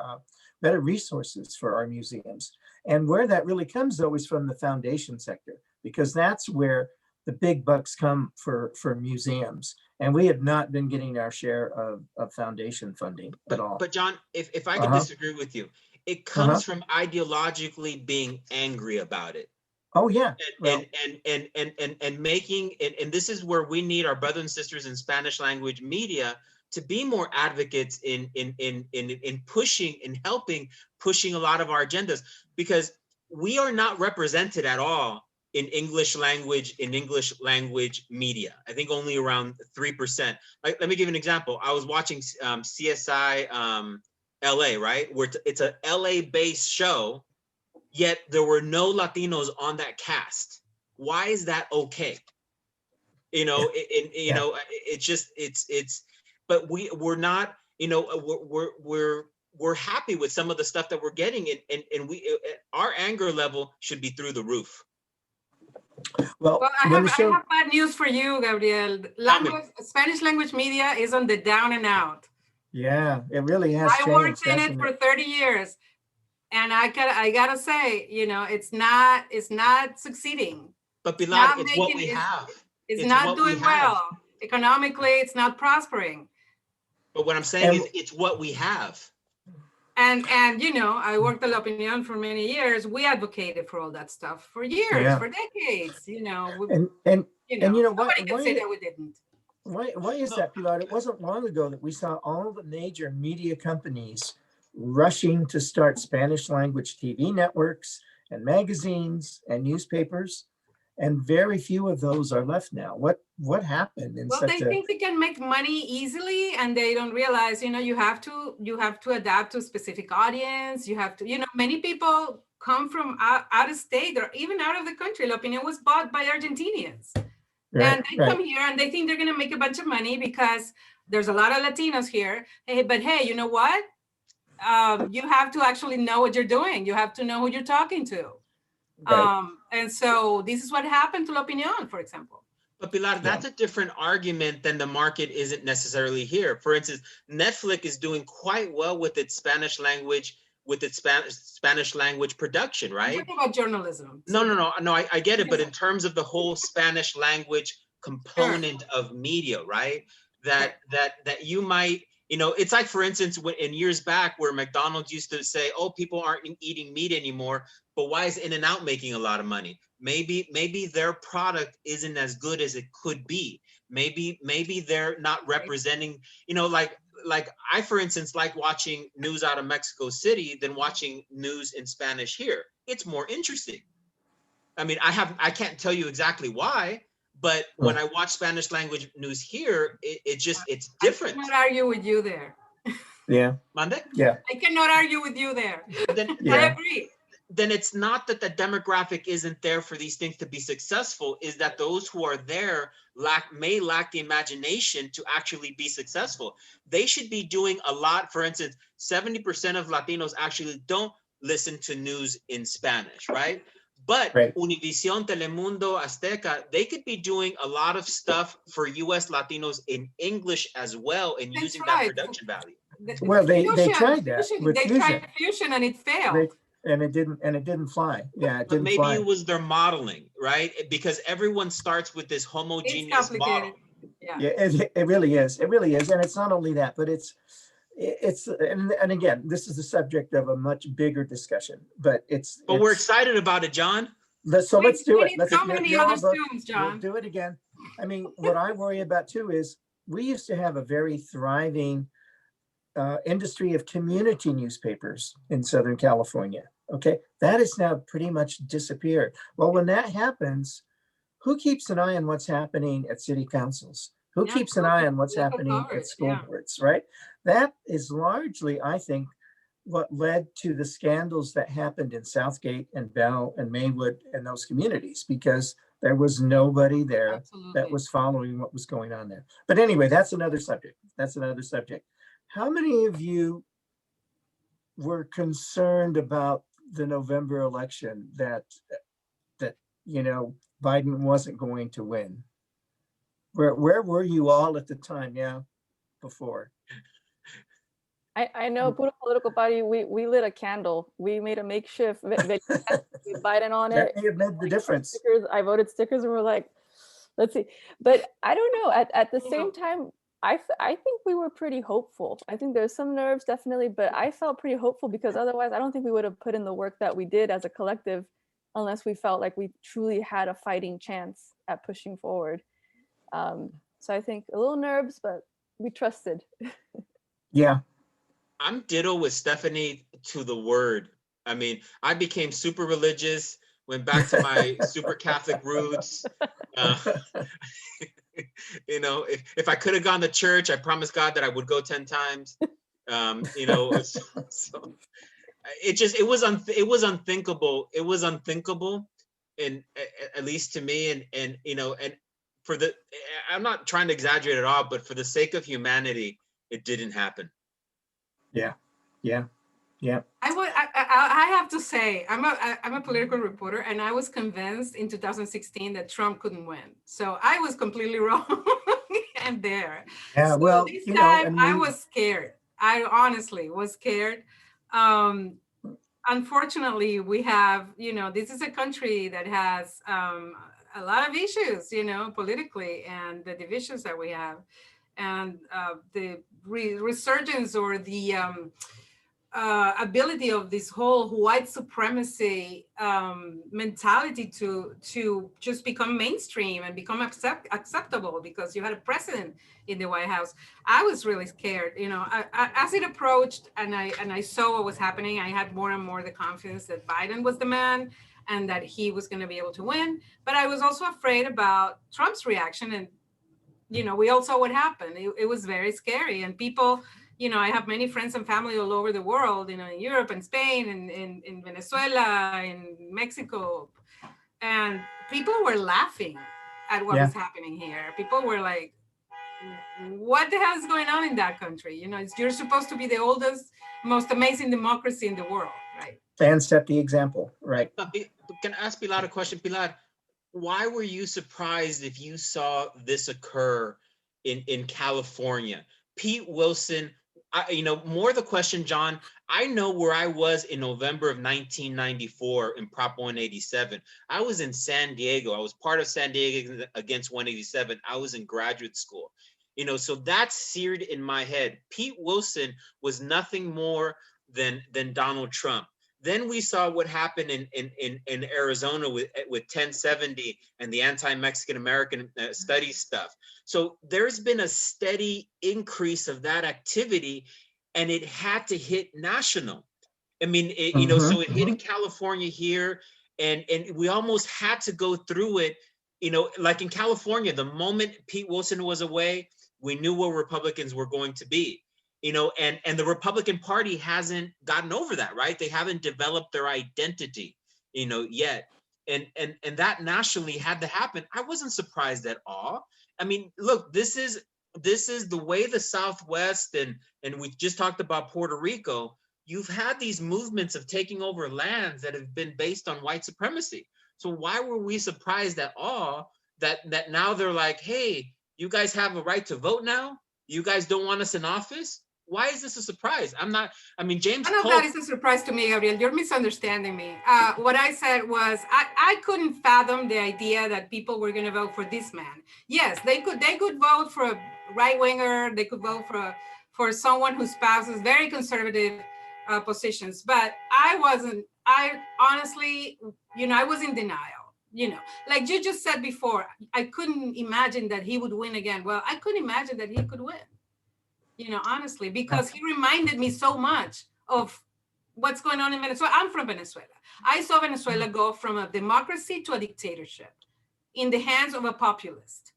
better resources for our museums. And where that really comes, though, is from the foundation sector, because that's where the big bucks come for museums. And we have not been getting our share of foundation funding at all. But John, if I can disagree with you, it comes from ideologically being angry about it. Oh yeah. And making, and this is where we need our brothers and sisters in Spanish language media to be more advocates in pushing and helping pushing a lot of our agendas, because we are not represented at all in English language media. I think only around 3%. Like, let me give you an example. I was watching CSI LA, right? Where it's a LA based show, yet there were no Latinos on that cast. Why is that okay? You know, you know, it's just, but we're not, you know, we're happy with some of the stuff that we're getting, and our anger level should be through the roof. Well, I have bad news for you, Gabriel. Spanish language media is on the down and out. Yeah, it really has changed. I worked in it for 30 years. And I gotta say, you know, it's not succeeding. But Pilar, it's what we have. It's not doing well. Economically, it's not prospering. But what I'm saying is, it's what we have. And you know, I worked at La Opinión for many years. We advocated for all that stuff for years, for decades. You know, and you know what? Nobody can say that we didn't. Why is that, Pilar? It wasn't long ago that we saw all the major media companies rushing to start Spanish language TV networks and magazines and newspapers, and very few of those are left now. What happened? Well, they think they can make money easily, and they don't realize, you know, you have to adapt to a specific audience. You have to, you know, many people come from out of state or even out of the country. La Opinión was bought by Argentinians. And they come here and they think they're going to make a bunch of money because there's a lot of Latinos here. But hey, you know what? You have to actually know what you're doing. You have to know who you're talking to. And so this is what happened to La Opinión, for example. But Pilar, that's a different argument than the market isn't necessarily here. For instance, Netflix is doing quite well with its Spanish language, Spanish language production, right? You're talking about journalism. No, I get it. But in terms of the whole Spanish language component of media, right? That you might, you know, it's like, for instance, in years back where McDonald's used to say, oh, people aren't eating meat anymore, but why is In-N-Out making a lot of money? Maybe their product isn't as good as it could be. Maybe they're not representing, you know, like I, for instance, like watching news out of Mexico City than watching news in Spanish here. It's more interesting. I mean, I can't tell you exactly why, but when I watch Spanish language news here, it's different. I cannot argue with you there. Yeah. Mande? Yeah. I cannot argue with you there. I agree. Then it's not that the demographic isn't there for these things to be successful, is that those who are there may lack the imagination to actually be successful. They should be doing a lot. For instance, 70% of Latinos actually don't listen to news in Spanish, right? But Univision, Telemundo, Azteca, they could be doing a lot of stuff for US Latinos in English as well, and using that production value. Well, they tried that. They tried Fusion and it failed. And it didn't fly. Yeah, it But didn't maybe fly. it was their modeling, right? Because everyone starts with this It's homogeneous model. complicated. Yeah. Yeah, it really is. It really is. And it's not only that, but and again, this is the subject of a much bigger discussion, but We're excited about it, John. So let's do We it. need Let's so many other Zooms, We'll John. do it again. I mean, what I worry about too is we used to have a very thriving industry of community newspapers in Southern California. Okay, that has now pretty much disappeared. Well, when that happens, who keeps an eye on what's happening at city councils? Who Yeah, keeps an eye on what's local happening coverage, at school yeah. boards, right? That is largely, I think, what led to the scandals that happened in Southgate and Bell and Maywood and those communities, because there was nobody there Absolutely. that was following what was going on there. But anyway, that's another subject. That's another subject. How many of you were concerned about the November election that Biden wasn't going to win? Where were you all at the time? Yeah, before. I know Puro Political Pari, we lit a candle. We made a makeshift video with Biden on That it. may have made the difference. Stickers, I voted stickers and we're like, let's see. But I don't know, at the same time, I think we were pretty hopeful. I think there's some nerves definitely, but I felt pretty hopeful because otherwise I don't think we would have put in the work that we did as a collective unless we felt like we truly had a fighting chance at pushing forward. So I think a little nerves, but we trusted. Yeah. I'm ditto with Stephanie to the word. I mean, I became super religious, went back to my super Catholic roots. If I could have gone to church, I promised God that I would go 10 times. So it was unthinkable. It was unthinkable, and at least to me, and I'm not trying to exaggerate at all, but for the sake of humanity, it didn't happen. Yeah. I have to say, I'm a political reporter, and I was convinced in 2016 that Trump couldn't win. So I was completely wrong and there. Yeah, so well, this time I was scared. I honestly was scared. Unfortunately, we have, this is a country that has a lot of issues, politically, and the divisions that we have, and the resurgence or the ability of this whole white supremacy mentality to just become mainstream and become acceptable because you had a president in the White House. I was really scared, as it approached and I saw what was happening. I had more and more the confidence that Biden was the man and that he was going to be able to win. But I was also afraid about Trump's reaction. And, we all saw what happened. It was very scary. And people, I have many friends and family all over the world, in Europe and Spain and in Venezuela, in Mexico. And people were laughing at what was happening here. People were like, what the hell is going on in that country? You're supposed to be the oldest, most amazing democracy in the world, right? And set the example, right? Can I ask Pilar a question? Pilar, why were you surprised if you saw this occur in California? Pete Wilson, more the question, John, I know where I was in November of 1994 in Prop 187. I was in San Diego. I was part of San Diego against 187. I was in graduate school. So that's seared in my head. Pete Wilson was nothing more than Donald Trump. Then we saw what happened in Arizona with 1070 and the anti-Mexican American studies stuff. So there's been a steady increase of that activity, and it had to hit national. I mean, so it hit in California here, and we almost had to go through it. Like in California, the moment Pete Wilson was away, we knew where Republicans were going to be. And the Republican Party hasn't gotten over that, right? They haven't developed their identity, yet. And that nationally had to happen. I wasn't surprised at all. I mean, look, this is the way the Southwest and we just talked about Puerto Rico. You've had these movements of taking over lands that have been based on white supremacy. So why were we surprised at all that now they're like, hey, you guys have a right to vote now? You guys don't want us in office? why is this a surprise? I mean, James None of Polk, that is a surprise to me, Gabriel. You're misunderstanding me. What I said was I couldn't fathom the idea that people were going to vote for this man. Yes, they could vote for a right winger. They could vote for someone who espouses very conservative positions. But I wasn't. I honestly, I was in denial. Like you just said before, I couldn't imagine that he would win again. Well, I couldn't imagine that he could win. Honestly, because he reminded me so much of what's going on in Venezuela. I'm from Venezuela. I saw Venezuela go from a democracy to a dictatorship in the hands of a populist.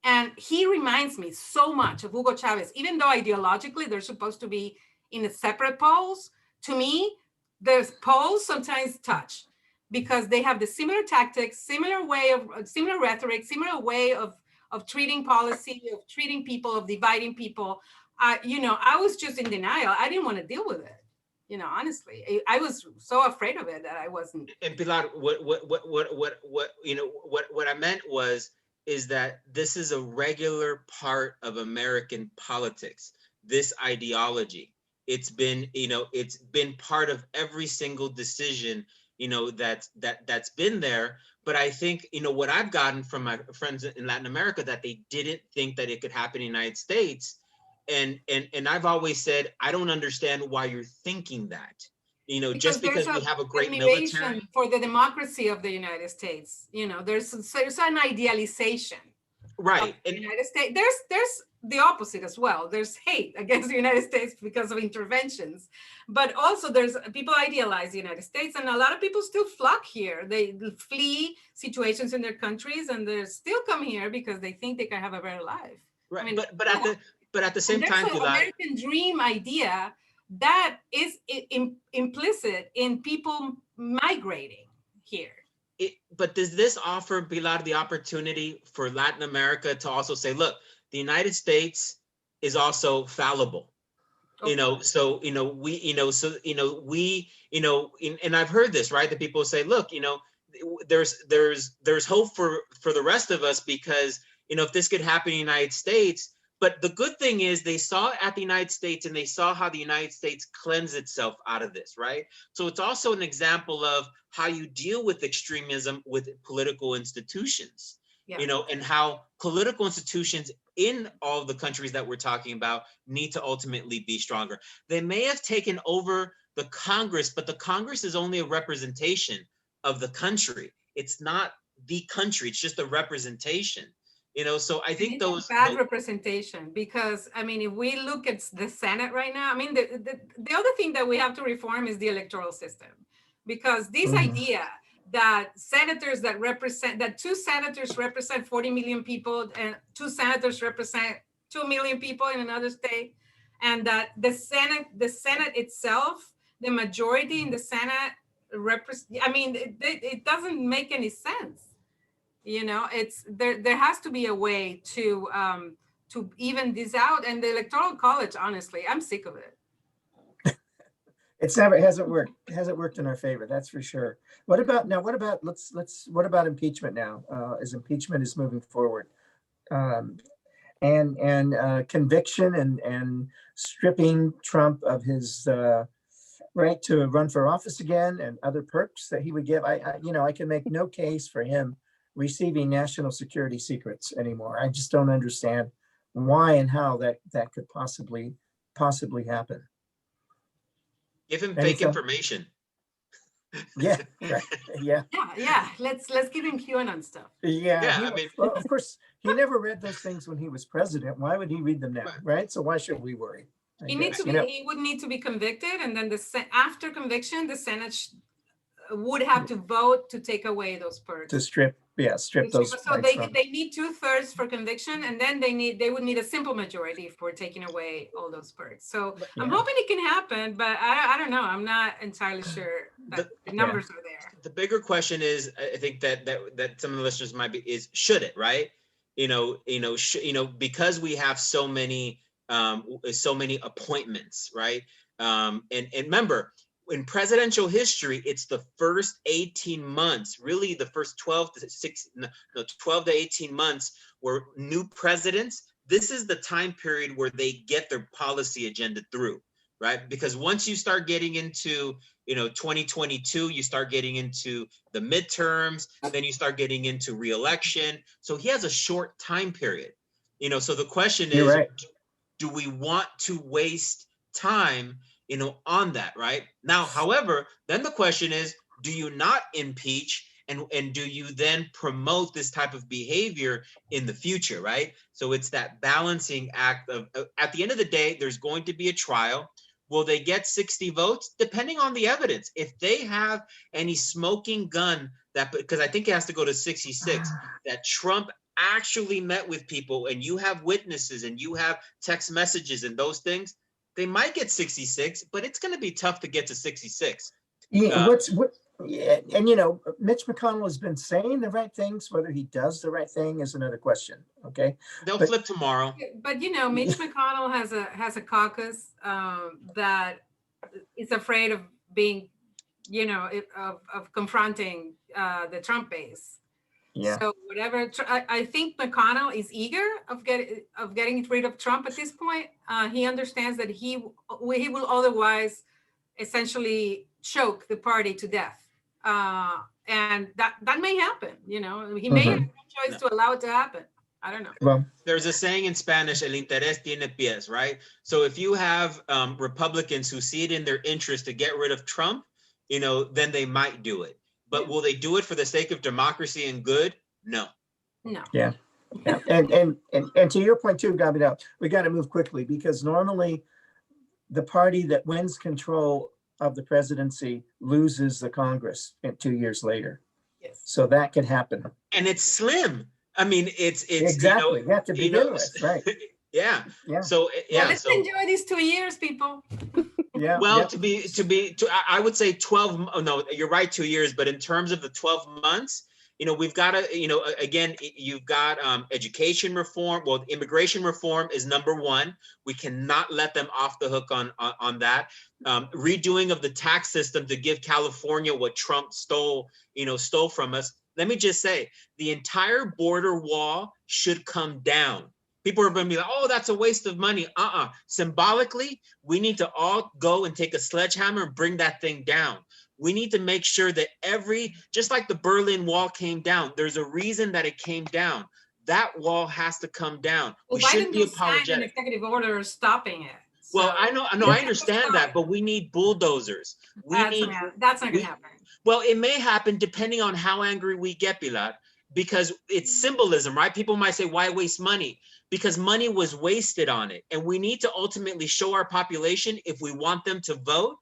And he reminds me so much of Hugo Chavez, even though ideologically they're supposed to be in a separate poles. To me, the poles sometimes touch because they have the similar tactics, similar rhetoric, similar way of treating policy, of treating people, of dividing people. I was just in denial. I didn't want to deal with it. Honestly, I was so afraid of it that I wasn't. And Pilar, what I meant is that this is a regular part of American politics. This ideology, it's been part of every single decision, that's been there. But I think, what I've gotten from my friends in Latin America, that they didn't think that it could happen in the United States. And I've always said, I don't understand why you're thinking that, just because we have a great military. For the democracy of the United States, there's an idealization. Right. And the United States, there's the opposite as well. There's hate against the United States because of interventions, but also there's people idealize the United States, and a lot of people still flock here. They flee situations in their countries, and they still come here because they think they can have a better life. Right. I mean, but at the same time, there's an American dream idea that is implicit in people migrating here. But does this offer, Pilar, the opportunity for Latin America to also say, look, the United States is also fallible, Okay. And I've heard this, right? That people say, look, there's hope for the rest of us because, if this could happen in the United States. But the good thing is they saw it at the United States, and they saw how the United States cleansed itself out of this, right? So it's also an example of how you deal with extremism with political institutions, and how political institutions in all the countries that we're talking about need to ultimately be stronger. They may have taken over the Congress, but the Congress is only a representation of the country. It's not the country, it's just a representation. So I think it's bad representation, because if we look at the Senate right now, the other thing that we have to reform is the electoral system, because this idea that two senators represent 40 million people, and two senators represent 2 million people in another state, and that the Senate itself, the majority in the Senate it doesn't make any sense. It's there has to be a way to even this out. And the Electoral College, honestly, I'm sick of it. It hasn't worked in our favor, that's for sure. What about impeachment now? As impeachment is moving forward, and conviction and stripping Trump of his right to run for office again, and other perks that he would give. I can make no case for him receiving national security secrets anymore. I just don't understand why and how that could possibly happen. Give him fake information. Yeah, right. Yeah. Yeah. Let's give him QAnon stuff. Yeah. Well, of course, he never read those things when he was president. Why would he read them now, right? So why should we worry? He would need to be convicted, and then after conviction, the Senate would have to vote to take away those perks. To strip those. So they need 2/3 for conviction, and then they would need a simple majority for taking away all those perks. So I'm hoping it can happen, but I don't know. I'm not entirely sure that the numbers are there. The bigger question is, I think that some of the listeners might be, is should it, right? Because we have so many appointments, right? And remember, in presidential history, it's the first 18 months, really the first 12 to 18 months, where new presidents this is the time period where they get their policy agenda through, right? Because once you start getting into, 2022, you start getting into the midterms, then you start getting into re-election. So he has a short time period, so the question is, right. do we want to waste time, on that, right? Now, however, then the question is, do you not impeach and do you then promote this type of behavior in the future, right? So it's that balancing act of, at the end of the day, there's going to be a trial. Will they get 60 votes? Depending on the evidence. If they have any smoking gun that, because I think it has to go to 66, that Trump actually met with people and you have witnesses and you have text messages and those things, they might get 66, but it's going to be tough to get to 66. Yeah, and Mitch McConnell has been saying the right things. Whether he does the right thing is another question. Okay, they'll flip tomorrow. But Mitch McConnell has a caucus that is afraid of being, of confronting the Trump base. Yeah. So whatever, I think McConnell is eager of getting rid of Trump at this point. He understands that he will otherwise essentially choke the party to death. And that may happen, he may have a choice to allow it to happen. I don't know. Well, there's a saying in Spanish, el interés tiene pies, right? So if you have Republicans who see it in their interest to get rid of Trump, then they might do it. But will they do it for the sake of democracy and good? No. No. Yeah. And to your point too, Gabriel, we got to move quickly because normally the party that wins control of the presidency loses the Congress 2 years later. Yes. So that could happen. And it's slim. I mean, it's exactly. You have to begin with, right? Yeah. Yeah. So let's enjoy these 2 years, people. Yeah. Well, I would say 12. Oh, no, you're right, 2 years. But in terms of the 12 months, we've got to, again, you've got education reform. Well, immigration reform is number one. We cannot let them off the hook on that. Redoing of the tax system to give California what Trump stole from us. Let me just say, the entire border wall should come down. People are going to be like, oh, that's a waste of money. Symbolically, we need to all go and take a sledgehammer and bring that thing down. We need to make sure that just like the Berlin Wall came down, there's a reason that it came down. That wall has to come down. Well, we shouldn't be apologetic. Signed an executive order stopping it. So well, I know, I understand that, but we need bulldozers. That's not going to happen. Well, it may happen depending on how angry we get, Pilar, because it's symbolism, right? People might say, why waste money? Because money was wasted on it. And we need to ultimately show our population, if we want them to vote,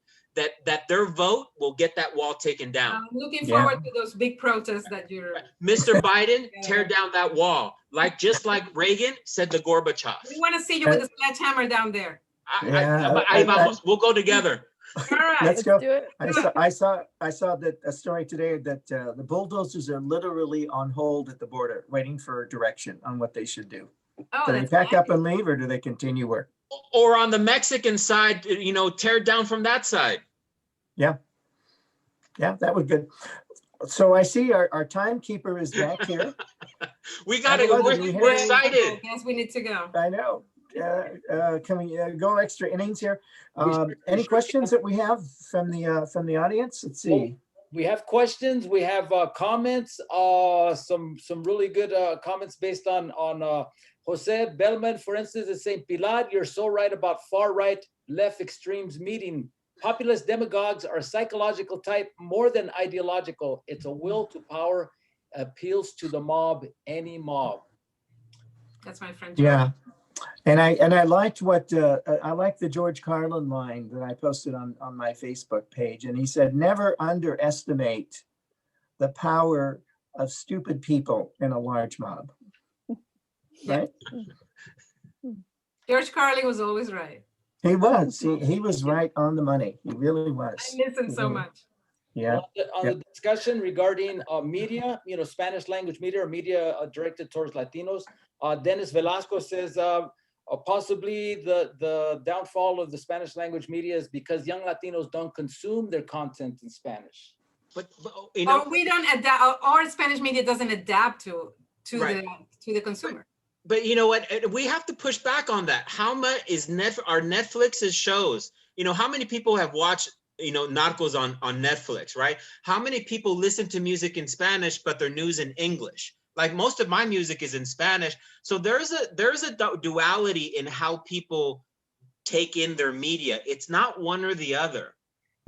that their vote will get that wall taken down. I'm looking forward to those big protests that you're... Mr. Biden, tear down that wall. Just like Reagan said to Gorbachev. We want to see you with a sledgehammer down there. We'll go together. All right. Let's go. Do it. I saw that a story today that the bulldozers are literally on hold at the border, waiting for direction on what they should do. Oh, do they pack up and leave, or do they continue work? Or on the Mexican side, tear down from that side. Yeah, that was good. So I see our timekeeper is back here. We got it. We're excited. Yes, we need to go. I know. Can we go extra innings here? Any questions that we have from the audience? Let's see. We have questions. We have comments. Some really good comments based on Jose Bellman, for instance, is saying, Pilar, you're so right about far right left extremes meeting. Populist demagogues are psychological type more than ideological. It's a will to power, appeals to the mob, any mob. That's my friend. Yeah. And I liked I liked the George Carlin line that I posted on my Facebook page. And he said, never underestimate the power of stupid people in a large mob. Right? George Carlin was always right. He was. He was right on the money. He really was. I miss him so much. Yeah. On the discussion regarding media, Spanish language media or media directed towards Latinos, Dennis Velasco says possibly the downfall of the Spanish language media is because young Latinos don't consume their content in Spanish. But or we don't adapt, or Spanish media doesn't adapt to right. the consumer. but you know what? We have to push back on that. How much is our Netflix's shows? You know, how many people have watched, you know, Narcos on Netflix, right? How many people listen to music in Spanish, but their news in English? Like most of my music is in Spanish. So there's a duality in how people take in their media. It's not one or the other.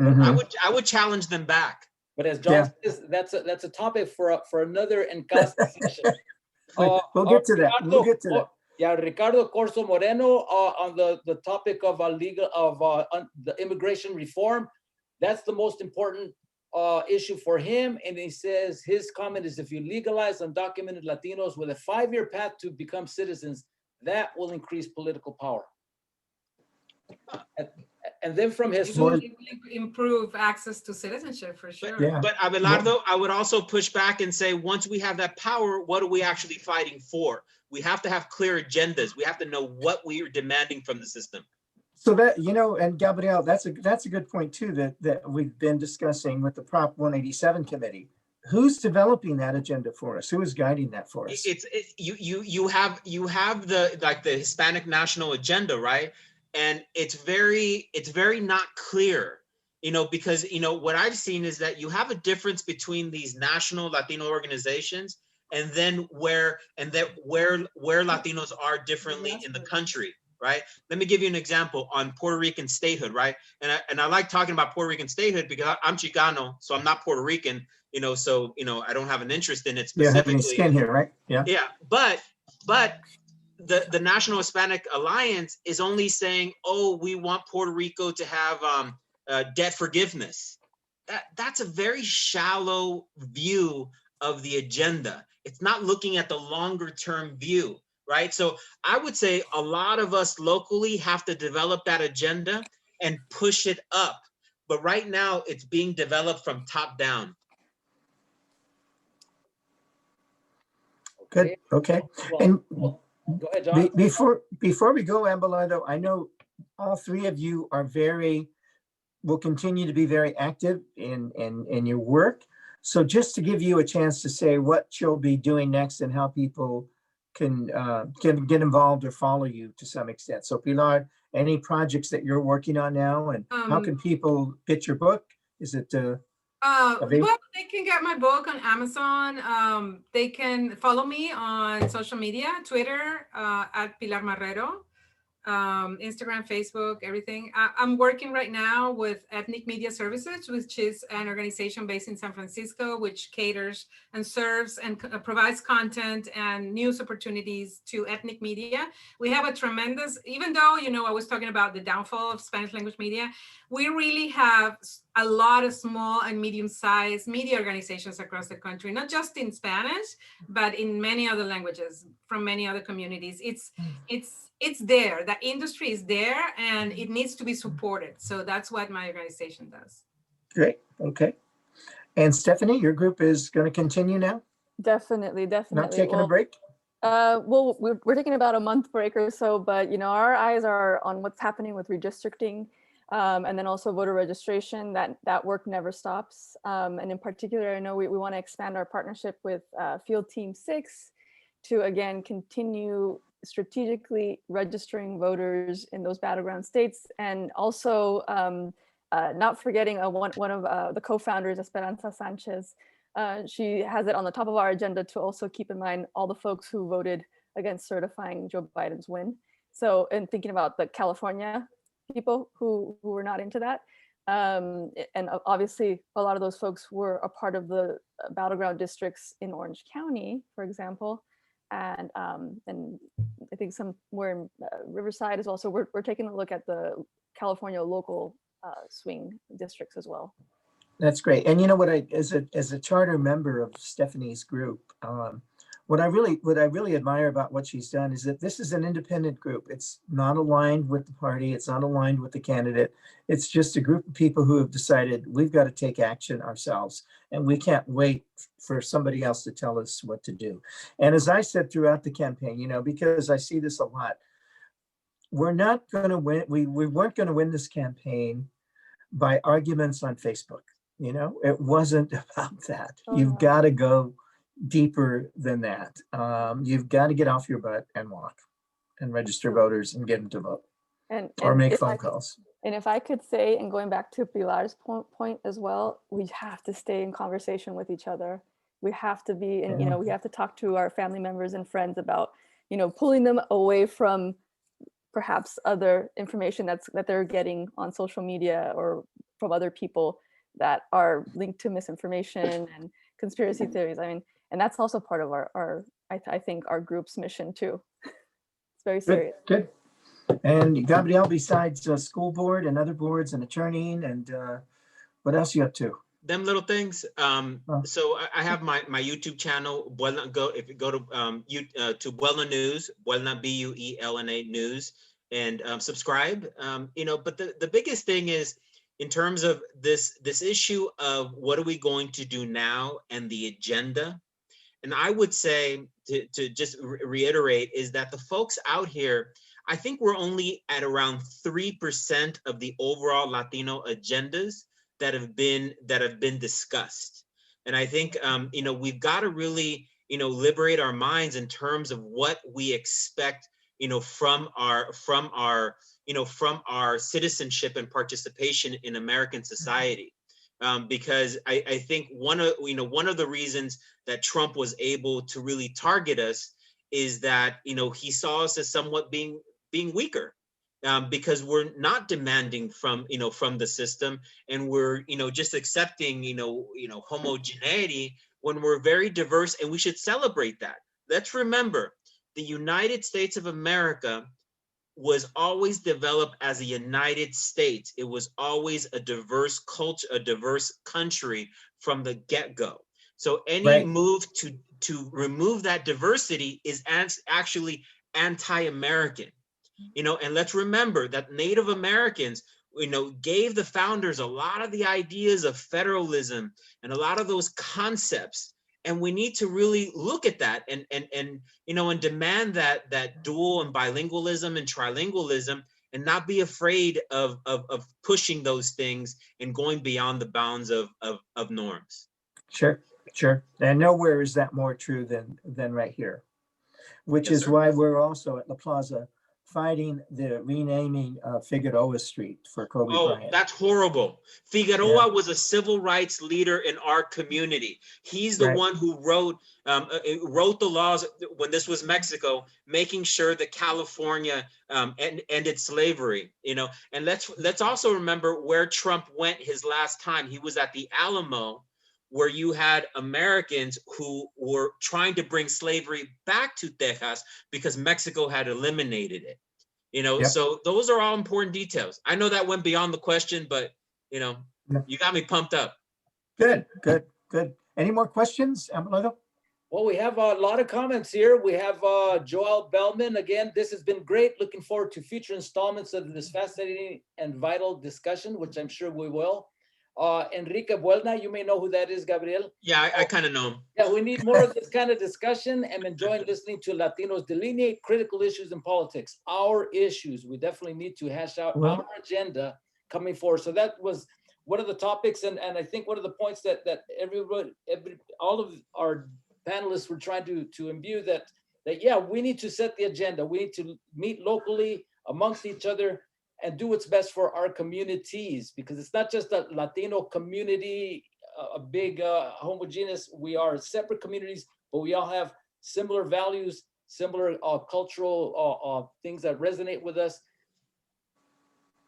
Mhm. I would challenge them back. But as John says, that's a topic for another Encasa session. We'll get to that. We'll get to that. Yeah, Ricardo Corso Moreno on the topic of the immigration reform. That's the most important issue for him. And he says his comment is, if you legalize undocumented Latinos with a 5-year path to become citizens, that will increase political power. And then from his It will improve access to citizenship for sure. But Abelardo, I would also push back and say, once we have that power, what are we actually fighting for? We have to have clear agendas. We have to know what we are demanding from the system. So that, you know, and Gabriel, that's a good point too, that we've been discussing with the Prop 187 committee. Who's developing that agenda for us? Who is guiding that for us? You have the Hispanic national agenda, right? And it's very not clear, you know, because, you know, what I've seen is that you have a difference between these national Latino organizations and then where Latinos are differently in the country, right? Let me give you an example on Puerto Rican statehood, right? And I like talking about Puerto Rican statehood because I'm Chicano, so I'm not Puerto Rican, you know, so, you know, I don't have an interest in it specifically. You have any skin here, right? Yeah. Yeah, but the National Hispanic Alliance is only saying, oh, we want Puerto Rico to have debt forgiveness. That's a very shallow view of the agenda. It's not looking at the longer term view, right? So I would say a lot of us locally have to develop that agenda and push it up. But right now it's being developed from top down. Good. Okay. And go ahead, John. Before we go, Abelardo, I know all three of you are will continue to be very active in your work. So just to give you a chance to say what you'll be doing next and how people can get involved or follow you to some extent. So Pilar, any projects that you're working on now, and how can people get your book? Is it well, they can get my book on Amazon. They can follow me on social media, Twitter at Pilar Marrero, Instagram, Facebook, everything. I'm working right now with Ethnic Media Services, which is an organization based in San Francisco, which caters and serves and provides content and news opportunities to ethnic media. We have a tremendous, even though, you know, I was talking about the downfall of Spanish language media, we really have a lot of small and medium-sized media organizations across the country, not just in Spanish, but in many other languages from many other communities. It's there, the industry is there, and it needs to be supported. So that's what my organization does. Great, okay. And Stephanie, your group is going to continue now? Definitely. Not taking a break? Well, we're taking about a month break or so, but, you know, our eyes are on what's happening with redistricting. And then also voter registration, that work never stops. And in particular, I know we want to expand our partnership with Field Team 6 to, again, continue strategically registering voters in those battleground states. And also not forgetting one of the co-founders, Esperanza Sanchez. She has it on the top of our agenda to also keep in mind all the folks who voted against certifying Joe Biden's win. So, and thinking about the California people who were not into that. And obviously a lot of those folks were a part of the battleground districts in Orange County, for example. And I think somewhere in Riverside as well. So we're taking a look at the California local swing districts as well. That's great. And you know what, as a charter member of Stephanie's group, what I really admire about what she's done is that this is an independent group. It's not aligned with the party. It's not aligned with the candidate. It's just a group of people who have decided we've got to take action ourselves, and we can't wait for somebody else to tell us what to do. And as I said throughout the campaign, you know, because I see this a lot, we're not going to win. We weren't going to win this campaign by arguments on Facebook. You know, it wasn't about that. You've got to go. deeper than that. You've got to get off your butt and walk and register voters and get them to vote or make phone calls. And if I could say, and going back to Pilar's point as well, we have to stay in conversation with each other. We have to be, and you know, we have to talk to our family members and friends about, you know, pulling them away from perhaps other information that they're getting on social media or from other people that are linked to misinformation and conspiracy theories. I mean, and that's also part of our I think our group's mission too. It's very serious. Good. And Gabriel, besides school board and other boards and attorneying, and what else you up to? Them little things. So I have my YouTube channel. If you go to Buelna News, Buelna Buelna News, and subscribe. You know, but the biggest thing is in terms of this issue of what are we going to do now and the agenda. And I would say to just reiterate is that the folks out here, I think we're only at around 3% of the overall Latino agendas that have been discussed. And I think you know, we've got to really, you know, liberate our minds in terms of what we expect, you know, from our citizenship and participation in American society. Because I think one of the reasons that Trump was able to really target us is that, you know, he saw us as somewhat being weaker, because we're not demanding from the system, and we're, you know, just accepting, you know, homogeneity when we're very diverse, and we should celebrate that. Let's remember, the United States of America was always developed as a United States. It was always a diverse culture, a diverse country from the get-go. So any move to remove that diversity is actually anti-American. You know, and let's remember that Native Americans, you know, gave the founders a lot of the ideas of federalism and a lot of those concepts. And we need to really look at that and you know, and demand that dual and bilingualism and trilingualism, and not be afraid of pushing those things and going beyond the bounds of norms. Sure. And nowhere is that more true than right here, which is why we're also at the Plaza fighting the renaming of Figueroa Street for Kobe Bryant. That's horrible. Figueroa was a civil rights leader in our community. He's the one who wrote the laws when this was Mexico, making sure that California ended slavery. You know, and let's also remember where Trump went his last time. He was at the Alamo, where you had Americans who were trying to bring slavery back to Texas because Mexico had eliminated it. You know, so those are all important details. I know that went beyond the question, but, you know, you got me pumped up. Good. Any more questions, Abelardo? Well, we have a lot of comments here. We have Joel Bellman. Again, this has been great. Looking forward to future installments of this fascinating and vital discussion, which I'm sure we will. Enrique Buelna, you may know who that is, Gabriel. Yeah, I kind of know him. Yeah, we need more of this kind of discussion. I'm enjoying listening to Latinos delineate critical issues in politics. Our issues. We definitely need to hash out our agenda coming forward. So that was one of the topics, and I think one of the points that all of our panelists were trying to imbue that yeah, we need to set the agenda. We need to meet locally amongst each other and do what's best for our communities, because it's not just a Latino community, a big homogeneous. We are separate communities, but we all have similar values, similar cultural things that resonate with us.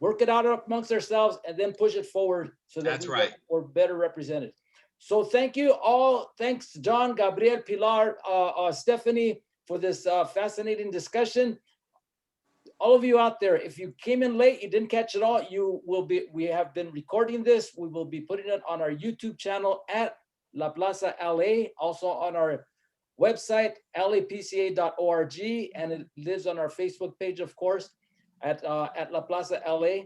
Work it out amongst ourselves and then push it forward so that we're better represented. So thank you all. Thanks, John, Gabriel, Pilar, Stephanie, for this fascinating discussion. All of you out there, if you came in late, you didn't catch it all, we have been recording this. We will be putting it on our YouTube channel at La Plaza LA, also on our website, lapca.org, and it lives on our Facebook page, of course, at La Plaza LA.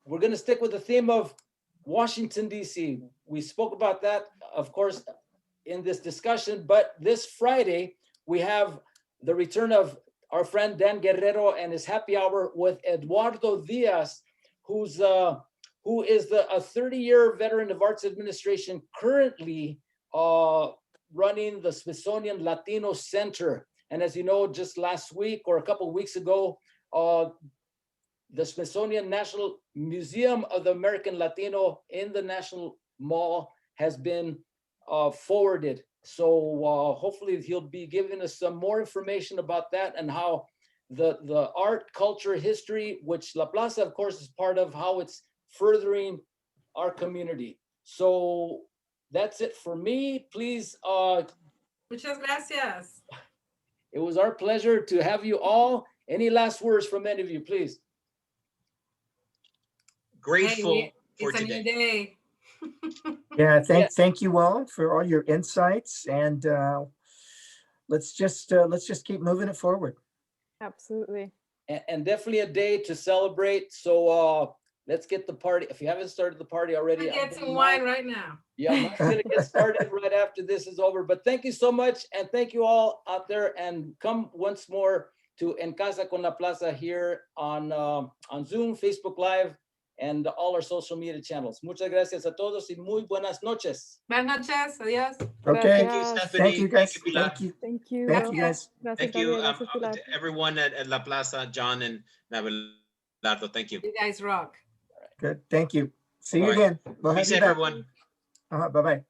We're going to stick with the theme of Washington, D.C. We spoke about that, of course, in this discussion, but this Friday, we have the return of our friend Dan Guerrero and his happy hour with Eduardo Diaz, who is a 30-year veteran of Arts Administration, currently running the Smithsonian Latino Center. And as you know, just last week or a couple of weeks ago, the Smithsonian National Museum of the American Latino in the National Mall has been forwarded. So hopefully he'll be giving us some more information about that and how the art, culture, history, which La Plaza, of course, is part of, how it's furthering our community. So that's it for me. Please. Muchas gracias. It was our pleasure to have you all. Any last words from any of you, please? Grateful for It's a new today. day. Yeah, Yes. thank you all for all your insights, and let's just keep moving it forward. Absolutely. And definitely a day to celebrate. So let's get the party. If you haven't started the party already, I'll get some wine right now. Yeah, I'm gonna get started right after this is over. But thank you so much, and thank you all out there. And come once more to En Casa con La Plaza here on Zoom, Facebook Live, and all our social media channels. Muchas gracias a todos y muy buenas noches. Buenas noches. Adiós. Okay, Thank you, Gracias. Stephanie. thank you guys. Thank you, Pilar. Thank you. Thank you. Thank you guys. Gracias, Thank you, Gabriel. Gracias, Pilar. to everyone at La Plaza, John and Abelardo. Thank you. You guys rock. Good. Thank you. See you All right. again. We'll Be have you safe, back. everyone. Bye-bye.